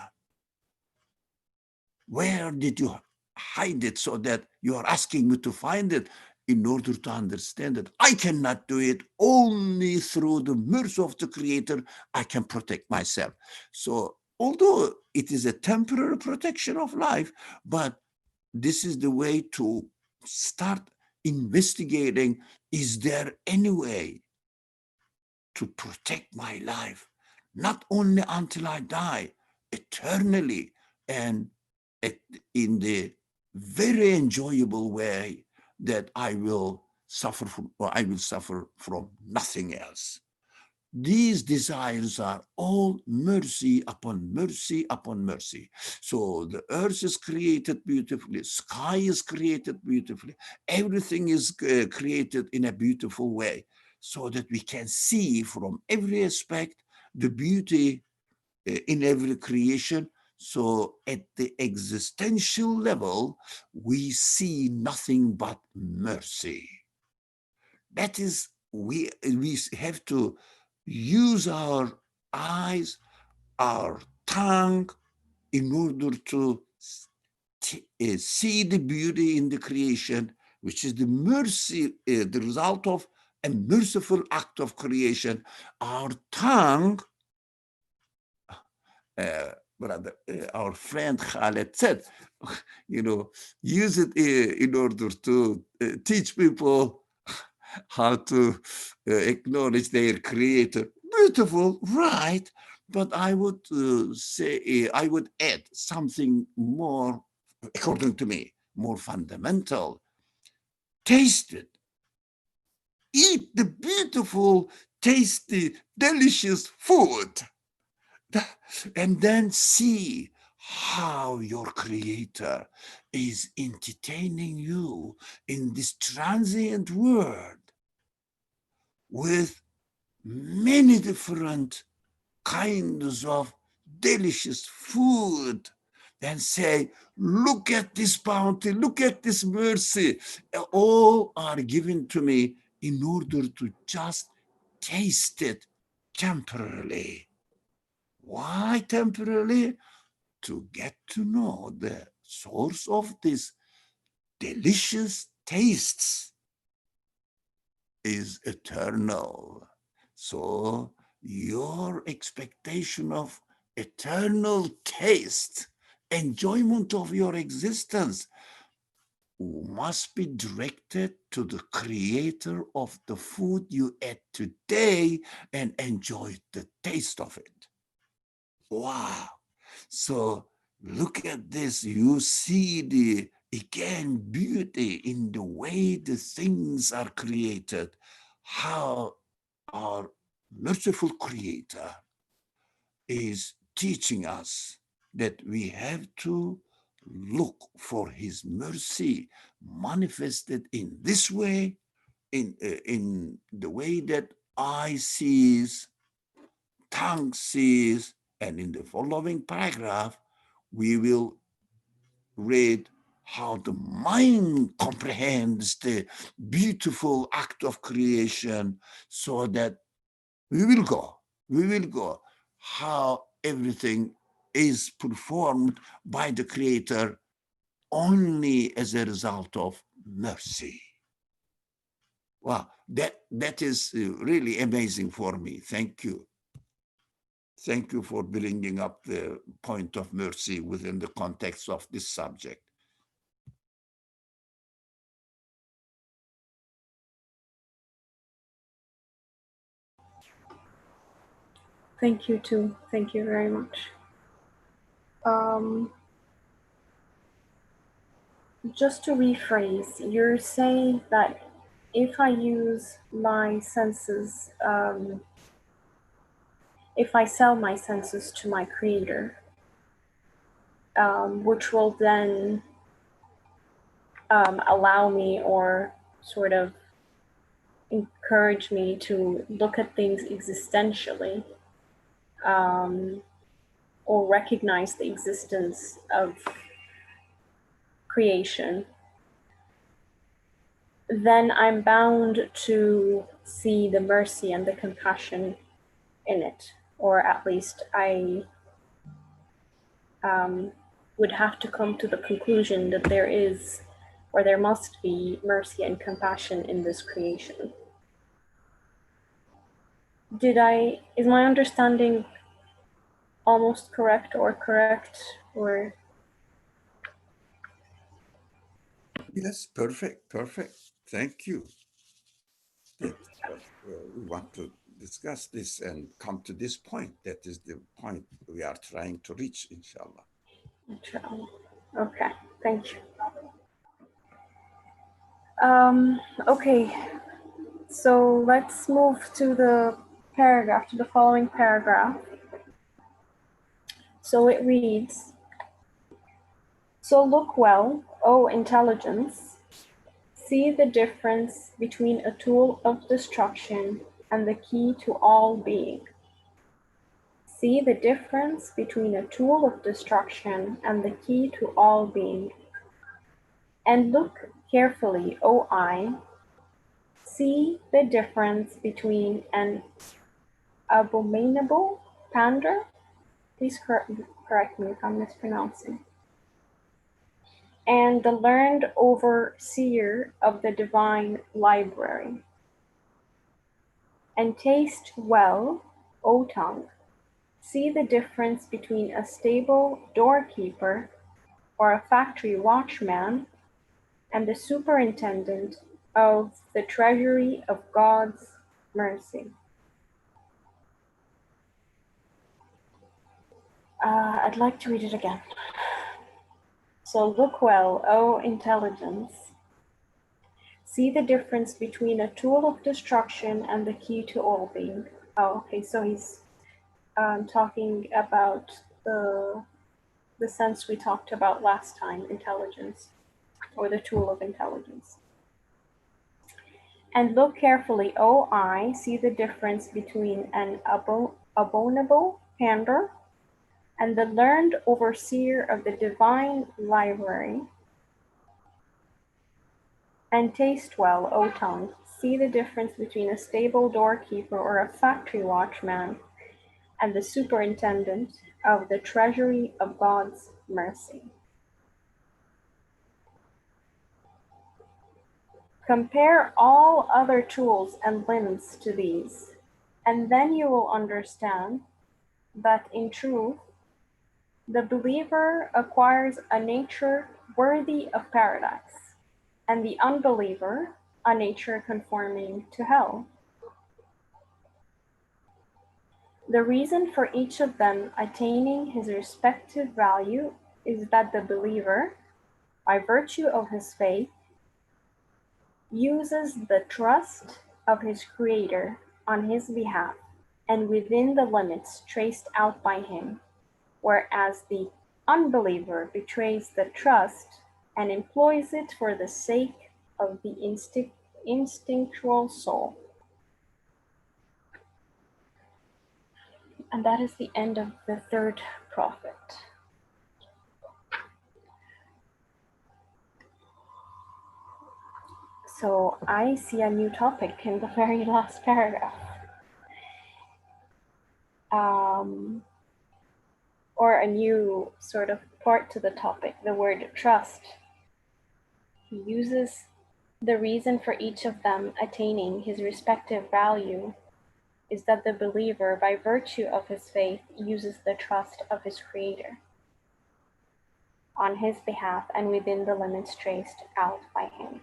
Where did you hide it so that you are asking me to find it? In order to understand it, I cannot do it. Only through the mercy of the Creator, I can protect myself. So, although it is a temporary protection of life, but this is the way to start investigating, is there any way to protect my life, not only until I die, eternally, and in the very enjoyable way that I will suffer from, or I will suffer from nothing else. These desires are all mercy upon mercy upon mercy. So the earth is created beautifully, sky is created beautifully, everything is created in a beautiful way, so that we can see from every aspect the beauty in every creation. So at the existential level, we see nothing but mercy. That is, we have to use our eyes, our tongue, in order to see the beauty in the creation, which is the mercy, the result of a merciful act of creation. Our tongue, our friend Khaled said, use it in order to teach people how to acknowledge their Creator. Beautiful, right? But I would say, I would add something more, according to me, more fundamental. Taste it. Eat the beautiful, tasty, delicious food. And then see how your Creator is entertaining you in this transient world with many different kinds of delicious food, and say, look at this bounty, look at this mercy. All are given to me in order to just taste it temporarily. Why temporarily? To get to know the source of these delicious tastes is eternal. So your expectation of eternal taste, enjoyment of your existence, must be directed to the Creator of the food you ate today and enjoy the taste of it. Wow. So look at this. You see the, again, beauty in the way the things are created, how our merciful Creator is teaching us that we have to look for His mercy manifested in this way, in the way that eye sees, tongue sees, and in the following paragraph, we will read how the mind comprehends the beautiful act of creation, so that we will go, how everything is performed by the Creator only as a result of mercy. Wow, that is really amazing for me. Thank you. Thank you for bringing up the point of mercy within the context of this subject. Thank you too. Thank you very much. Just to rephrase, you're saying that if I use my senses, if I sell my senses to my creator, which will then allow me or sort of encourage me to look at things existentially, or recognize the existence of creation, then I'm bound to see the mercy and the compassion in it, or at least I would have to come to the conclusion that there is, or there must be, mercy and compassion in this creation. Is my understanding almost correct, or? Yes, perfect. Thank you. We want to discuss this and come to this point. That is the point we are trying to reach, inshallah. Okay, thank you. Okay, so let's move to the paragraph, to the following paragraph. So it reads, "So look well, O intelligence, see the difference between a tool of destruction and the key to all being. See the difference between a tool of destruction and the key to all being. And look carefully, O eye, see the difference between an abominable pander," please correct me if I'm mispronouncing, "and the learned overseer of the divine library. And taste well, O tongue, see the difference between a stable doorkeeper or a factory watchman and the superintendent of the treasury of God's mercy." I'd like to read it again. "So look well, O intelligence. See the difference between a tool of destruction and the key to all being." Oh, okay, so he's talking about the sense we talked about last time, intelligence, or the tool of intelligence. "And look carefully, O eye, see the difference between an abominable pander and the learned overseer of the divine library. And taste well, O tongue, see the difference between a stable doorkeeper or a factory watchman and the superintendent of the treasury of God's mercy. Compare all other tools and limbs to these, and then you will understand that in truth, the believer acquires a nature worthy of paradise, and the unbeliever a nature conforming to hell. The reason for each of them attaining his respective value is that the believer, by virtue of his faith, uses the trust of his Creator on his behalf and within the limits traced out by him, whereas the unbeliever betrays the trust and employs it for the sake of the instinctual soul." And that is the end of the third prophet. So I see a new topic in the very last paragraph. Or a new sort of part to the topic, the word trust. He uses the reason for each of them attaining his respective value is that the believer, by virtue of his faith, uses the trust of his Creator on his behalf and within the limits traced out by him.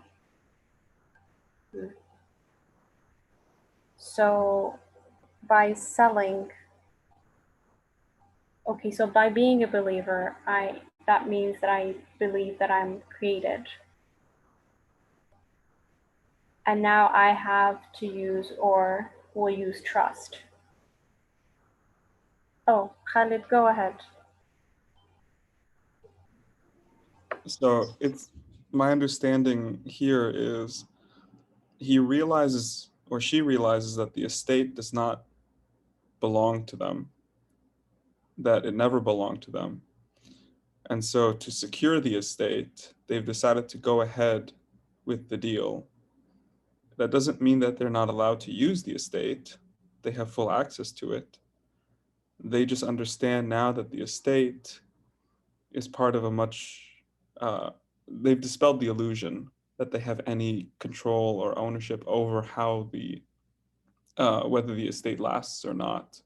So by selling, okay, so by being a believer, that means that I believe that I'm created. And now I have to use or will use trust. Oh, Khalid, go ahead. So it's my understanding here is he realizes or she realizes that the estate does not belong to them, that it never belonged to them. And so to secure the estate, they've decided to go ahead with the deal. That doesn't mean that they're not allowed to use the estate. They have full access to it. They just understand now that the estate is part of a much, they've dispelled the illusion that they have any control or ownership over how whether the estate lasts or not.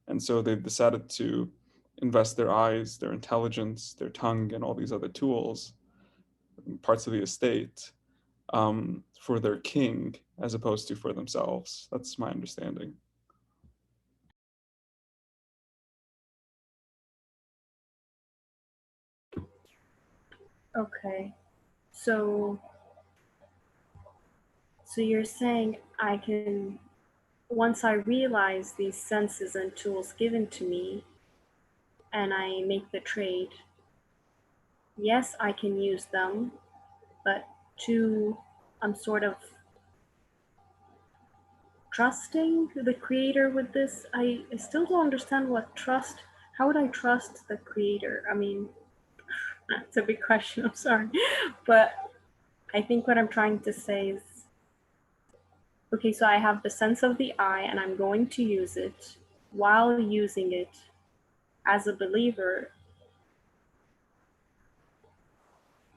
And so they've decided to invest their eyes, their intelligence, their tongue, and all these other tools, parts of the estate, for their king as opposed to for themselves. That's my understanding. Okay, so you're saying I can, once I realize these senses and tools given to me and I make the trade, yes, I can use them, but I'm sort of trusting the Creator with this. I still don't understand what trust, how would I trust the Creator? I mean, that's a big question, I'm sorry. But I think what I'm trying to say is, okay, so I have the sense of the eye and I'm going to use it. While using it as a believer,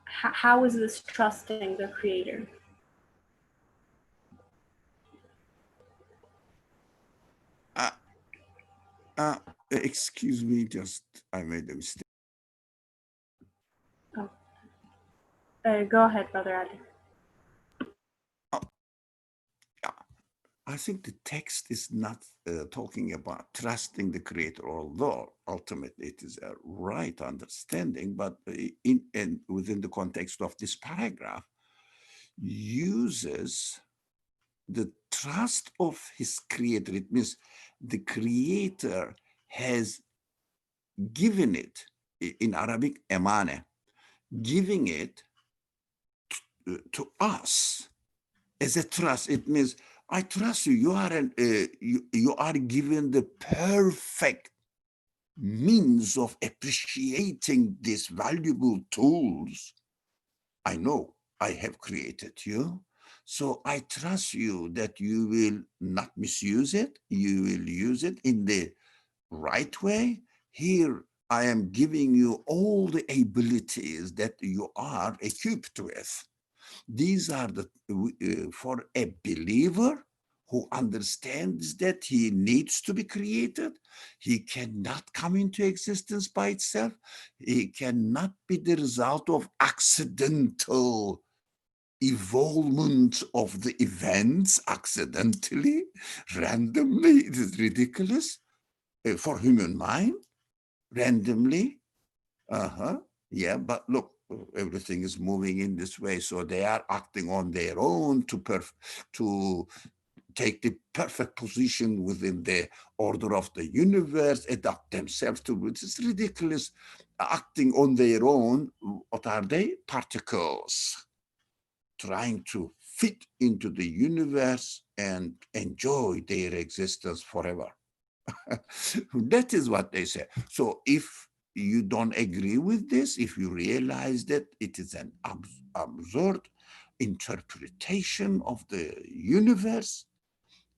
how is this trusting the Creator? Excuse me, just I made a mistake. Oh. Go ahead, Brother Ali. I think the text is not talking about trusting the Creator, although ultimately it is a right understanding, but within the context of this paragraph, uses the trust of his Creator. It means the Creator has given it, in Arabic, emane, giving it to us as a trust. It means I trust you. You are you are given the perfect means of appreciating these valuable tools. I know I have created you, so I trust you that you will not misuse it. You will use it in the right way. Here I am giving you all the abilities that you are equipped with. These are for a believer who understands that he needs to be created. He cannot come into existence by itself. He cannot be the result of accidental evolvement of the events, accidentally, randomly. It is ridiculous for human mind, randomly. Yeah, but look, everything is moving in this way, so they are acting on their own to take the perfect position within the order of the universe, adapt themselves to it. It's ridiculous. Acting on their own, what are they? Particles trying to fit into the universe and enjoy their existence forever. That is what they say. So if you don't agree with this, if you realize that it is an absurd, interpretation of the universe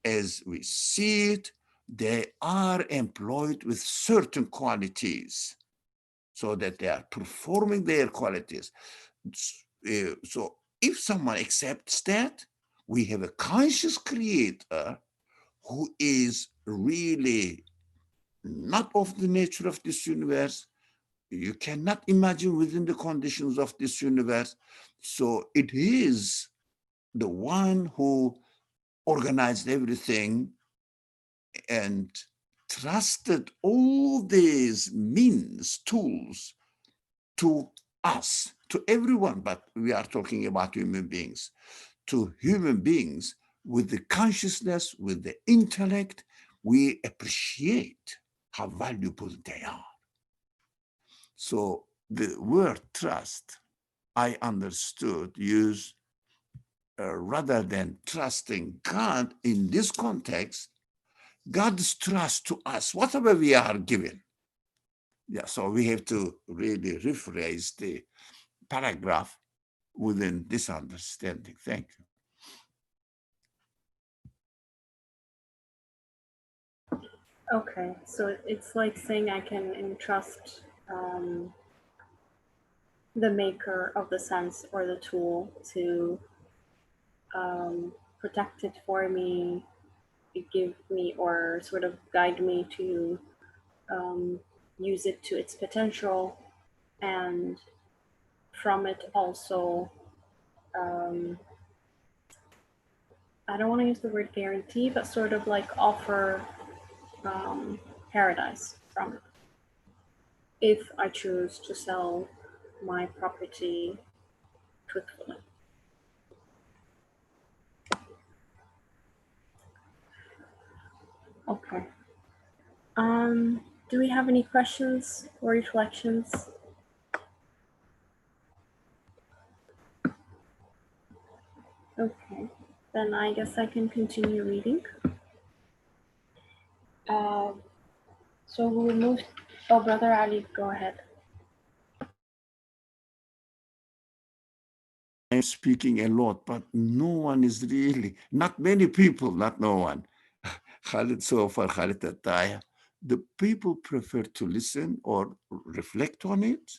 as we see it, they are employed with certain qualities so that they are performing their qualities. So if someone accepts that, we have a conscious creator who is really not of the nature of this universe. You cannot imagine within the conditions of this universe. So it is the one who organized everything and trusted all these means, tools to us, to everyone, but we are talking about human beings, to human beings with the consciousness, with the intellect. We appreciate how valuable they are. So the word trust, I understood, used rather than trusting God in this context, God's trust to us, whatever we are given. Yeah, so we have to really rephrase the paragraph within this understanding. Thank you. Okay, so it's like saying I can entrust the maker of the sense or the tool to protect it for me, give me, or sort of guide me to use it to its potential, and from it also, I don't want to use the word guarantee, but sort of like offer paradise from it if I choose to sell my property truthfully. Okay. Do we have any questions or reflections? Okay, then I guess I can continue reading. So we'll move. Oh, Brother Ali, go ahead. I'm speaking a lot, but no one is really, not many people, not no one. Khalid so far, Khalid Attaya. The people prefer to listen or reflect on it.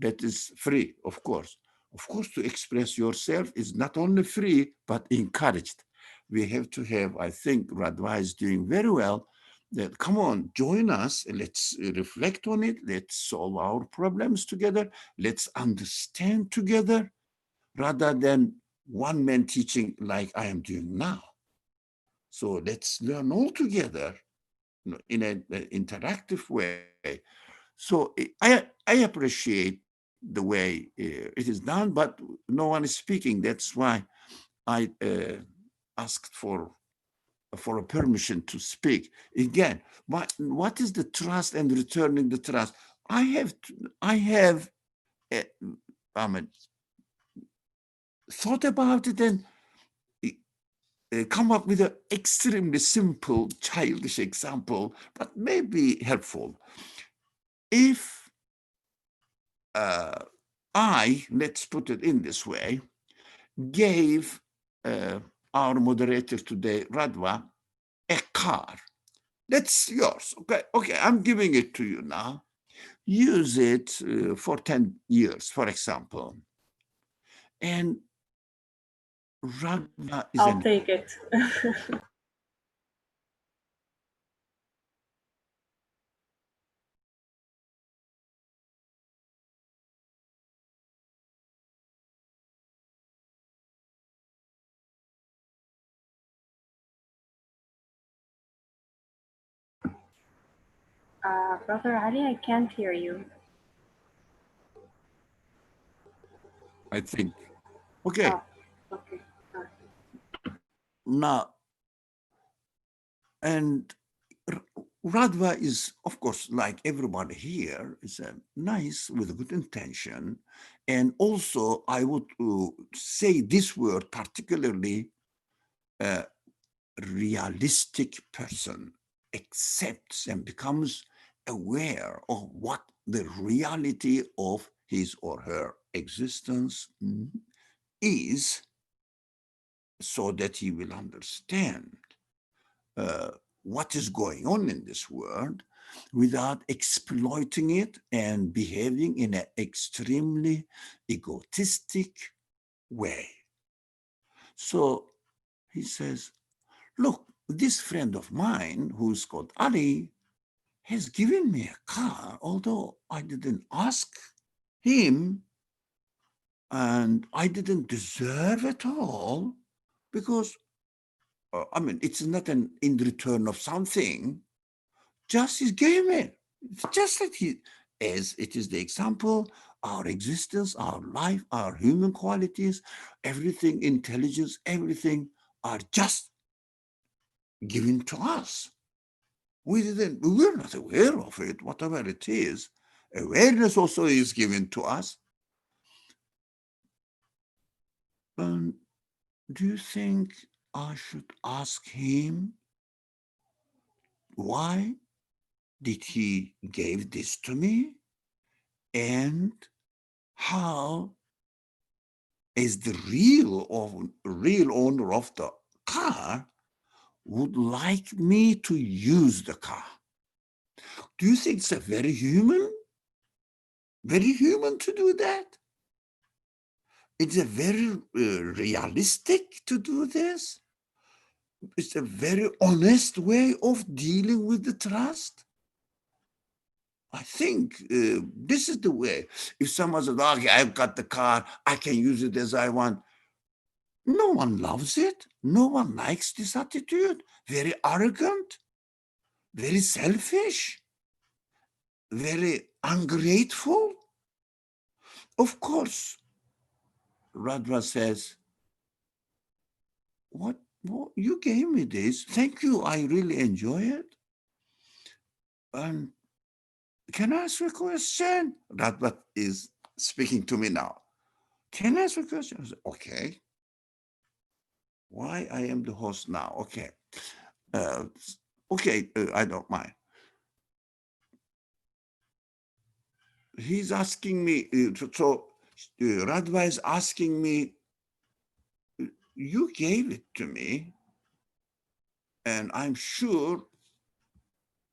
That is free, of course. Of course, to express yourself is not only free, but encouraged. We have to have, I think Radwa is doing very well, that come on, join us, let's reflect on it, let's solve our problems together, let's understand together, rather than one man teaching like I am doing now. So let's learn all together in an interactive way. So I appreciate the way it is done, but no one is speaking. That's why I asked for a permission to speak. Again, what is the trust and returning the trust? I have thought about it and come up with an extremely simple, childish example, but maybe helpful. If let's put it in this way, gave our moderator today, Radwa, a car. That's yours. Okay, I'm giving it to you now. Use it for 10 years, for example. And Radwa is I'll take it. Brother Ali, I can't hear you. I think. Okay. Oh, okay. Now, and Radva is, of course, like everybody here, is nice with a good intention. And also, I would say this word particularly, realistic person accepts and becomes aware of what the reality of his or her existence is, so that he will understand what is going on in this world without exploiting it and behaving in an extremely egotistic way. So he says, look, this friend of mine who's called Ali has given me a car, although I didn't ask him and I didn't deserve it all, because I mean, it's not an in return of something, just he gave it. It's just like he, as it is the example, our existence, our life, our human qualities, everything, intelligence, everything are just given to us. We're not aware of it, whatever it is. Awareness also is given to us. Do you think I should ask him why did he give this to me, and how is the real owner of the car would like me to use the car? Do you think it's a very human to do that? It's a very realistic to do this. It's a very honest way of dealing with the trust. I think this is the way. If someone says, okay, I've got the car, I can use it as I want. No one loves it. No one likes this attitude. Very arrogant, very selfish, very ungrateful. Of course, Radha says, what, you gave me this. Thank you. I really enjoy it. And can I ask you a question? Radha is speaking to me now. Can I ask you a question? I said, okay. Why I am the host now? Okay. I don't mind. He's asking me, Radha is asking me, you gave it to me, and I'm sure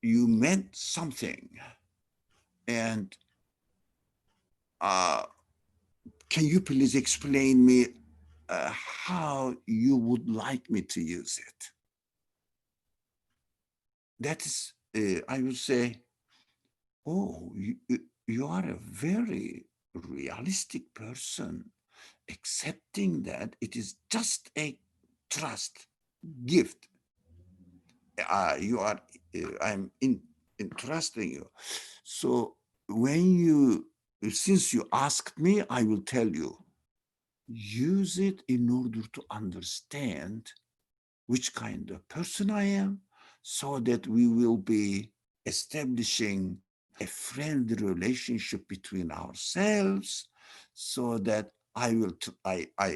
you meant something. And can you please explain me how you would like me to use it? That is, I would say, oh, you are a very realistic person, accepting that it is just a trust gift. I'm trusting you. So since you asked me, I will tell you, use it in order to understand which kind of person I am, so that we will be establishing a friendly relationship between ourselves, so that I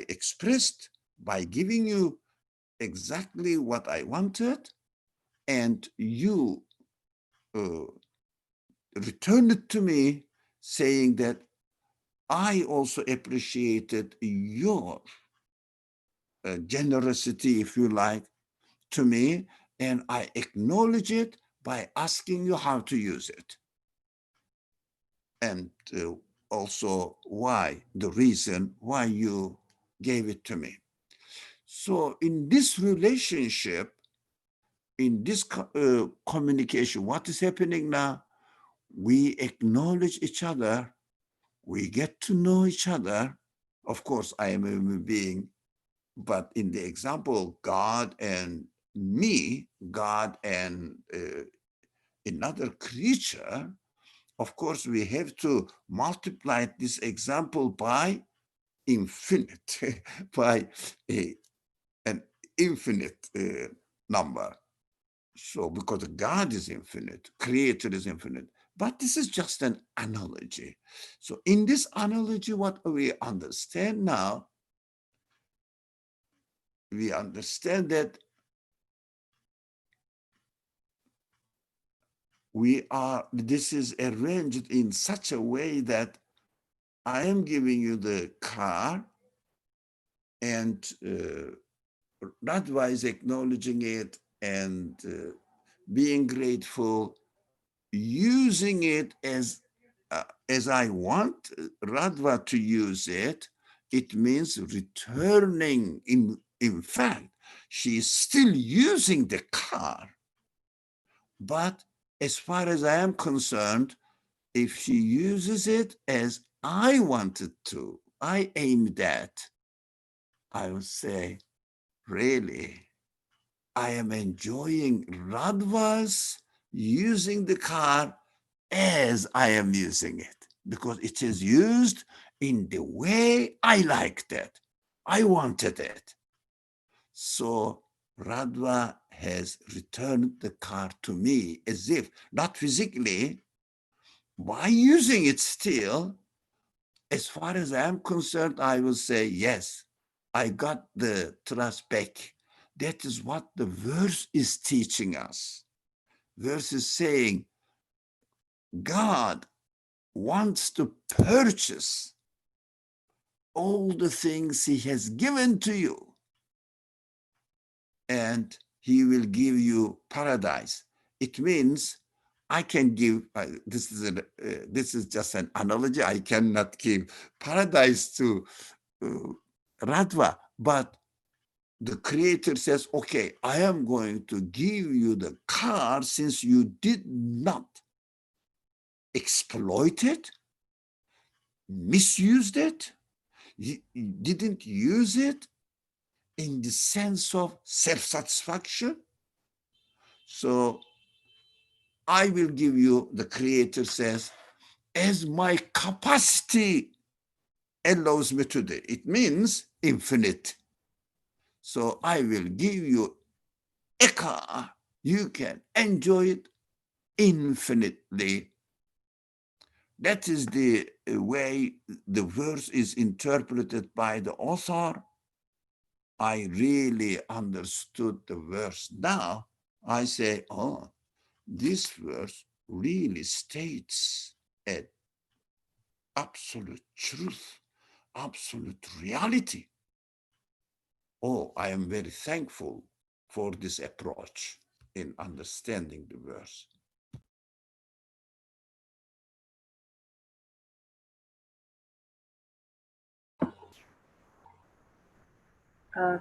expressed by giving you exactly what I wanted, and you returned it to me saying that I also appreciated your generosity, if you like, to me, and I acknowledge it by asking you how to use it. And also the reason why you gave it to me. So in this relationship, in this communication, what is happening now? We acknowledge each other, we get to know each other. Of course, I am a human being, but in the example, God and me, God and another creature, of course, we have to multiply this example by infinite, by an infinite number. So because God is infinite, creator is infinite, but this is just an analogy. So in this analogy, what we understand now, we understand that this is arranged in such a way that I am giving you the car, and Radva is acknowledging it and being grateful, using it as I want Radva to use it. It means returning. In fact, she is still using the car. But as far as I am concerned, if she uses it as I wanted to, I aimed at, I would say, really, I am enjoying Radva's using the car as I am using it, because it is used in the way I liked it. I wanted it. So Radva has returned the car to me as if, not physically, by using it still. As far as I'm concerned, I will say, yes, I got the trust back. That is what the verse is teaching us. Verse is saying, God wants to purchase all the things he has given to you, and he will give you paradise. It means I can give, this is just an analogy. I cannot give paradise to Radva, but the creator says, okay, I am going to give you the car since you did not exploit it, misused it, you didn't use it in the sense of self-satisfaction. So I will give you, the creator says, as my capacity allows me to do. It means infinite. So I will give you a car. You can enjoy it infinitely. That is the way the verse is interpreted by the author. I really understood the verse. Now I say, oh, this verse really states an absolute truth, absolute reality. Oh, I am very thankful for this approach in understanding the verse.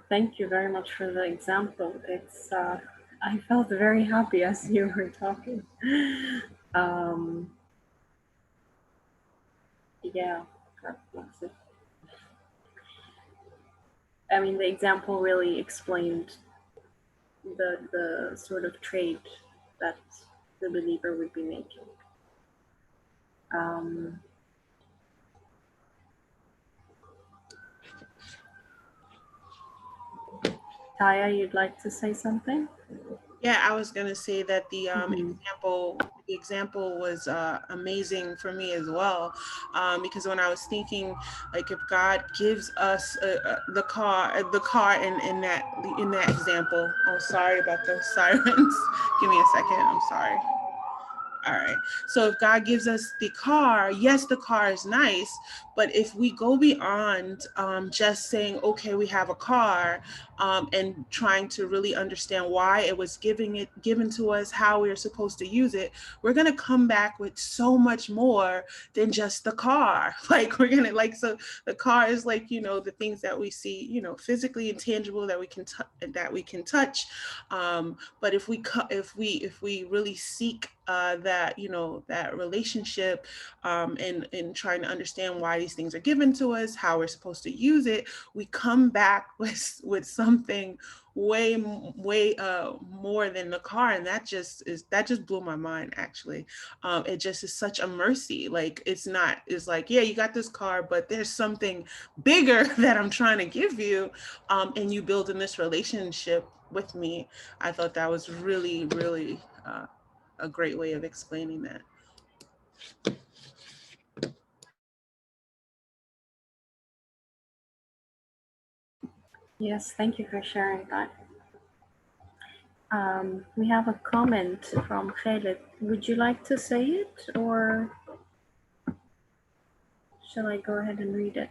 Thank you very much for the example. It's I felt very happy as you were talking. Yeah, God bless it. I mean, the example really explained the sort of trade that the believer would be making. Taya, you'd like to say something? Yeah, I was gonna say that the example was amazing for me as well, because when I was thinking, like, if God gives us the car in that example. Oh, sorry about the sirens. Give me a second. I'm sorry. All right. So if God gives us the car, yes, the car is nice, but if we go beyond just saying, okay, we have a car, and trying to really understand why it was given to us, how we're supposed to use it, we're gonna come back with so much more than just the car. Like, we're gonna, like, so the car is like, you know, the things that we see, you know, physically and tangible that we can touch. But if we really seek that, you know, that relationship, and trying to understand why these things are given to us, how we're supposed to use it, we come back with something way more than the car. And that just blew my mind, actually. It just is such a mercy. Like, it's like, yeah, you got this car, but there's something bigger that I'm trying to give you, and you build in this relationship with me. I thought that was really, really a great way of explaining that. Yes, thank you for sharing that. We have a comment from Khaled. Would you like to say it, or shall I go ahead and read it?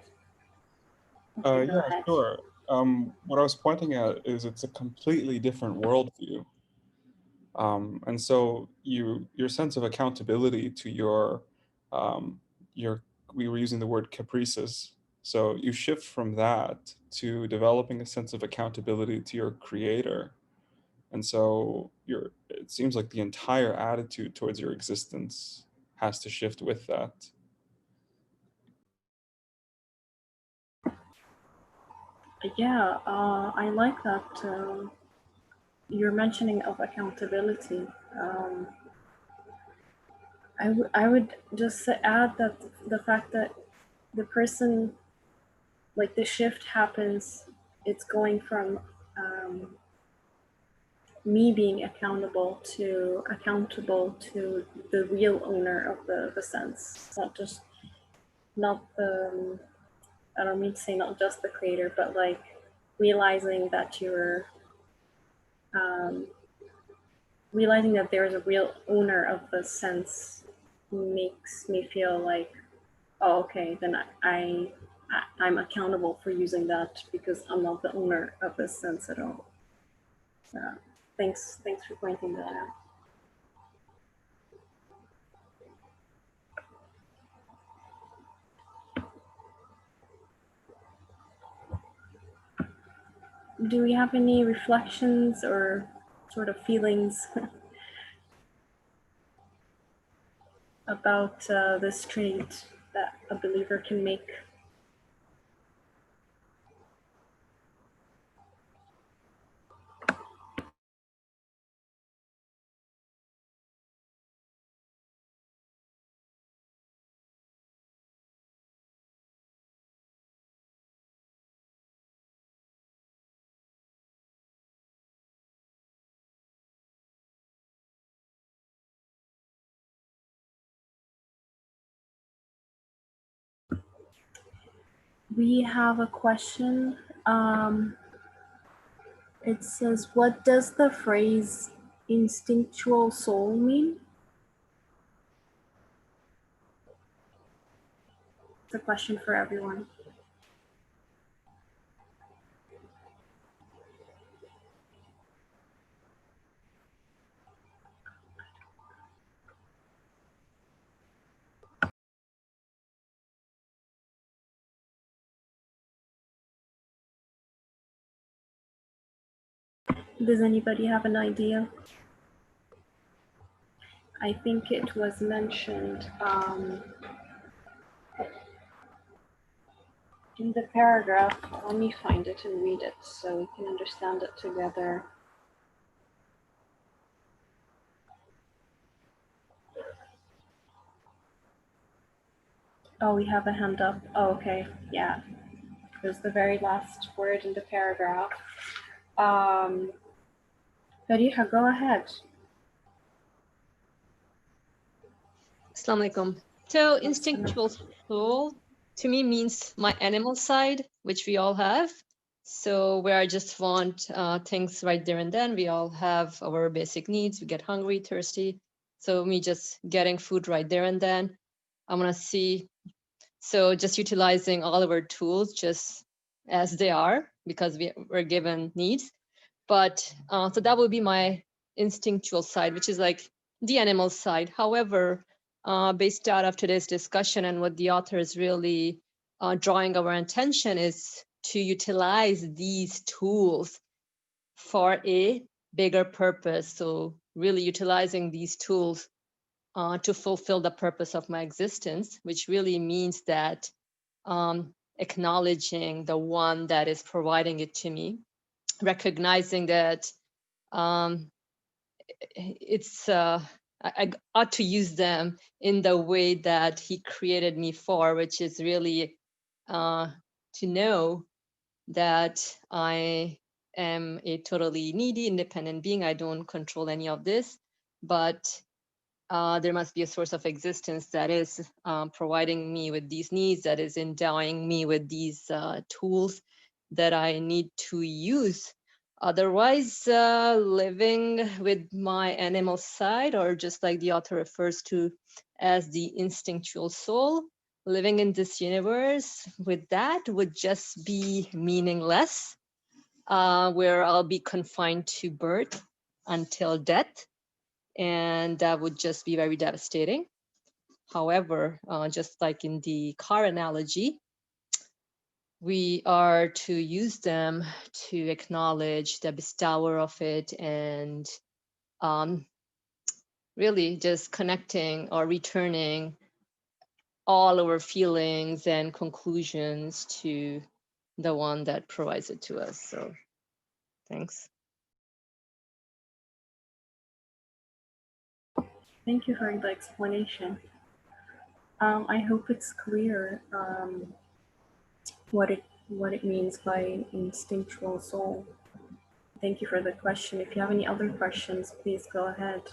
Okay, go Yeah, ahead. sure. what I was pointing at is it's a completely different worldview. And so your sense of accountability to um, we were using the word caprices. So you shift from that to developing a sense of accountability to your creator. And so it seems like the entire attitude towards your existence has to shift with that. Yeah, I like that you're mentioning of accountability. I would just add that the fact that the person, like the shift happens, it's going from me being accountable to the real owner of the sense. It's not the, I don't mean to say not just the creator, but like realizing that realizing that there is a real owner of the sense makes me feel like, oh, okay, then I'm accountable for using that because I'm not the owner of this sense at all. So thanks for pointing that out. Do we have any reflections or sort of feelings about this trait that a believer can make? We have a question. It says, what does the phrase instinctual soul mean? It's a question for everyone. Does anybody have an idea? I think it was mentioned in the paragraph. Let me find it and read it so we can understand it together. Oh, we have a hand up. Oh, okay, yeah. It was the very last word in the paragraph. Fariha, go ahead. Assalamu alaikum. So instinctual soul to me means my animal side, which we all have. So where I just want things right there and then. We all have our basic needs. We get hungry, thirsty. So me just getting food right there and then. I want to see. So just utilizing all of our tools just as they are because we're given needs. But so that would be my instinctual side, which is like the animal side. However, based out of today's discussion and what the author is really drawing our attention is to utilize these tools for a bigger purpose. So really utilizing these tools to fulfill the purpose of my existence, which really means that acknowledging the one that is providing it to me, recognizing that it's I ought to use them in the way that he created me for, which is really to know that I am a totally needy, independent being. I don't control any of this, but there must be a source of existence that is providing me with these needs, that is endowing me with these tools that I need to use. Otherwise, living with my animal side, or just like the author refers to as the instinctual soul, living in this universe with that would just be meaningless, where I'll be confined to birth until death, and that would just be very devastating. However, just like in the car analogy, we are to use them to acknowledge the bestower of it, and really just connecting or returning all our feelings and conclusions to the one that provides it to us. So thanks. Thank you for the explanation. I hope it's clear what it means by instinctual soul. Thank you for the question. If you have any other questions, please go ahead.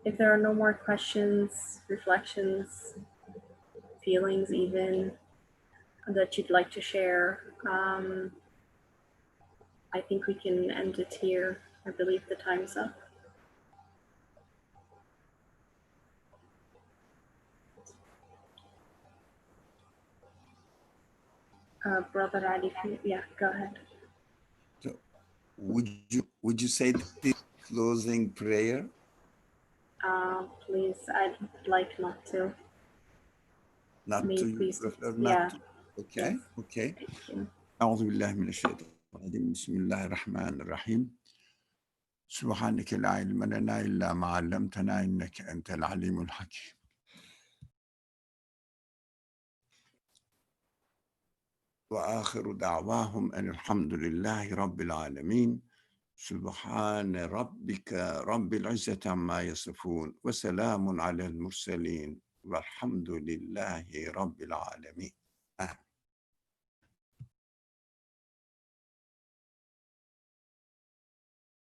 If there are no more questions, reflections, feelings even that you'd like to share, I think we can end it here. I believe the time's up. Brother Ali, yeah, go ahead. So would you say the closing prayer? Please, I'd like not to. Not Me, to, please. prefer Yeah. not to. Okay, Yes. okay. Thank you. أعوذ بالله من الشيطان الرجيم بسم الله الرحمن الرحيم سبحانك لا علم لنا إلا ما علمتنا إنك أنت العليم الحكيم. وآخر دعواهم أن الحمد لله رب العالمين سبحان ربك رب العزة عما يصفون وسلام على المرسلين والحمد لله رب العالمين.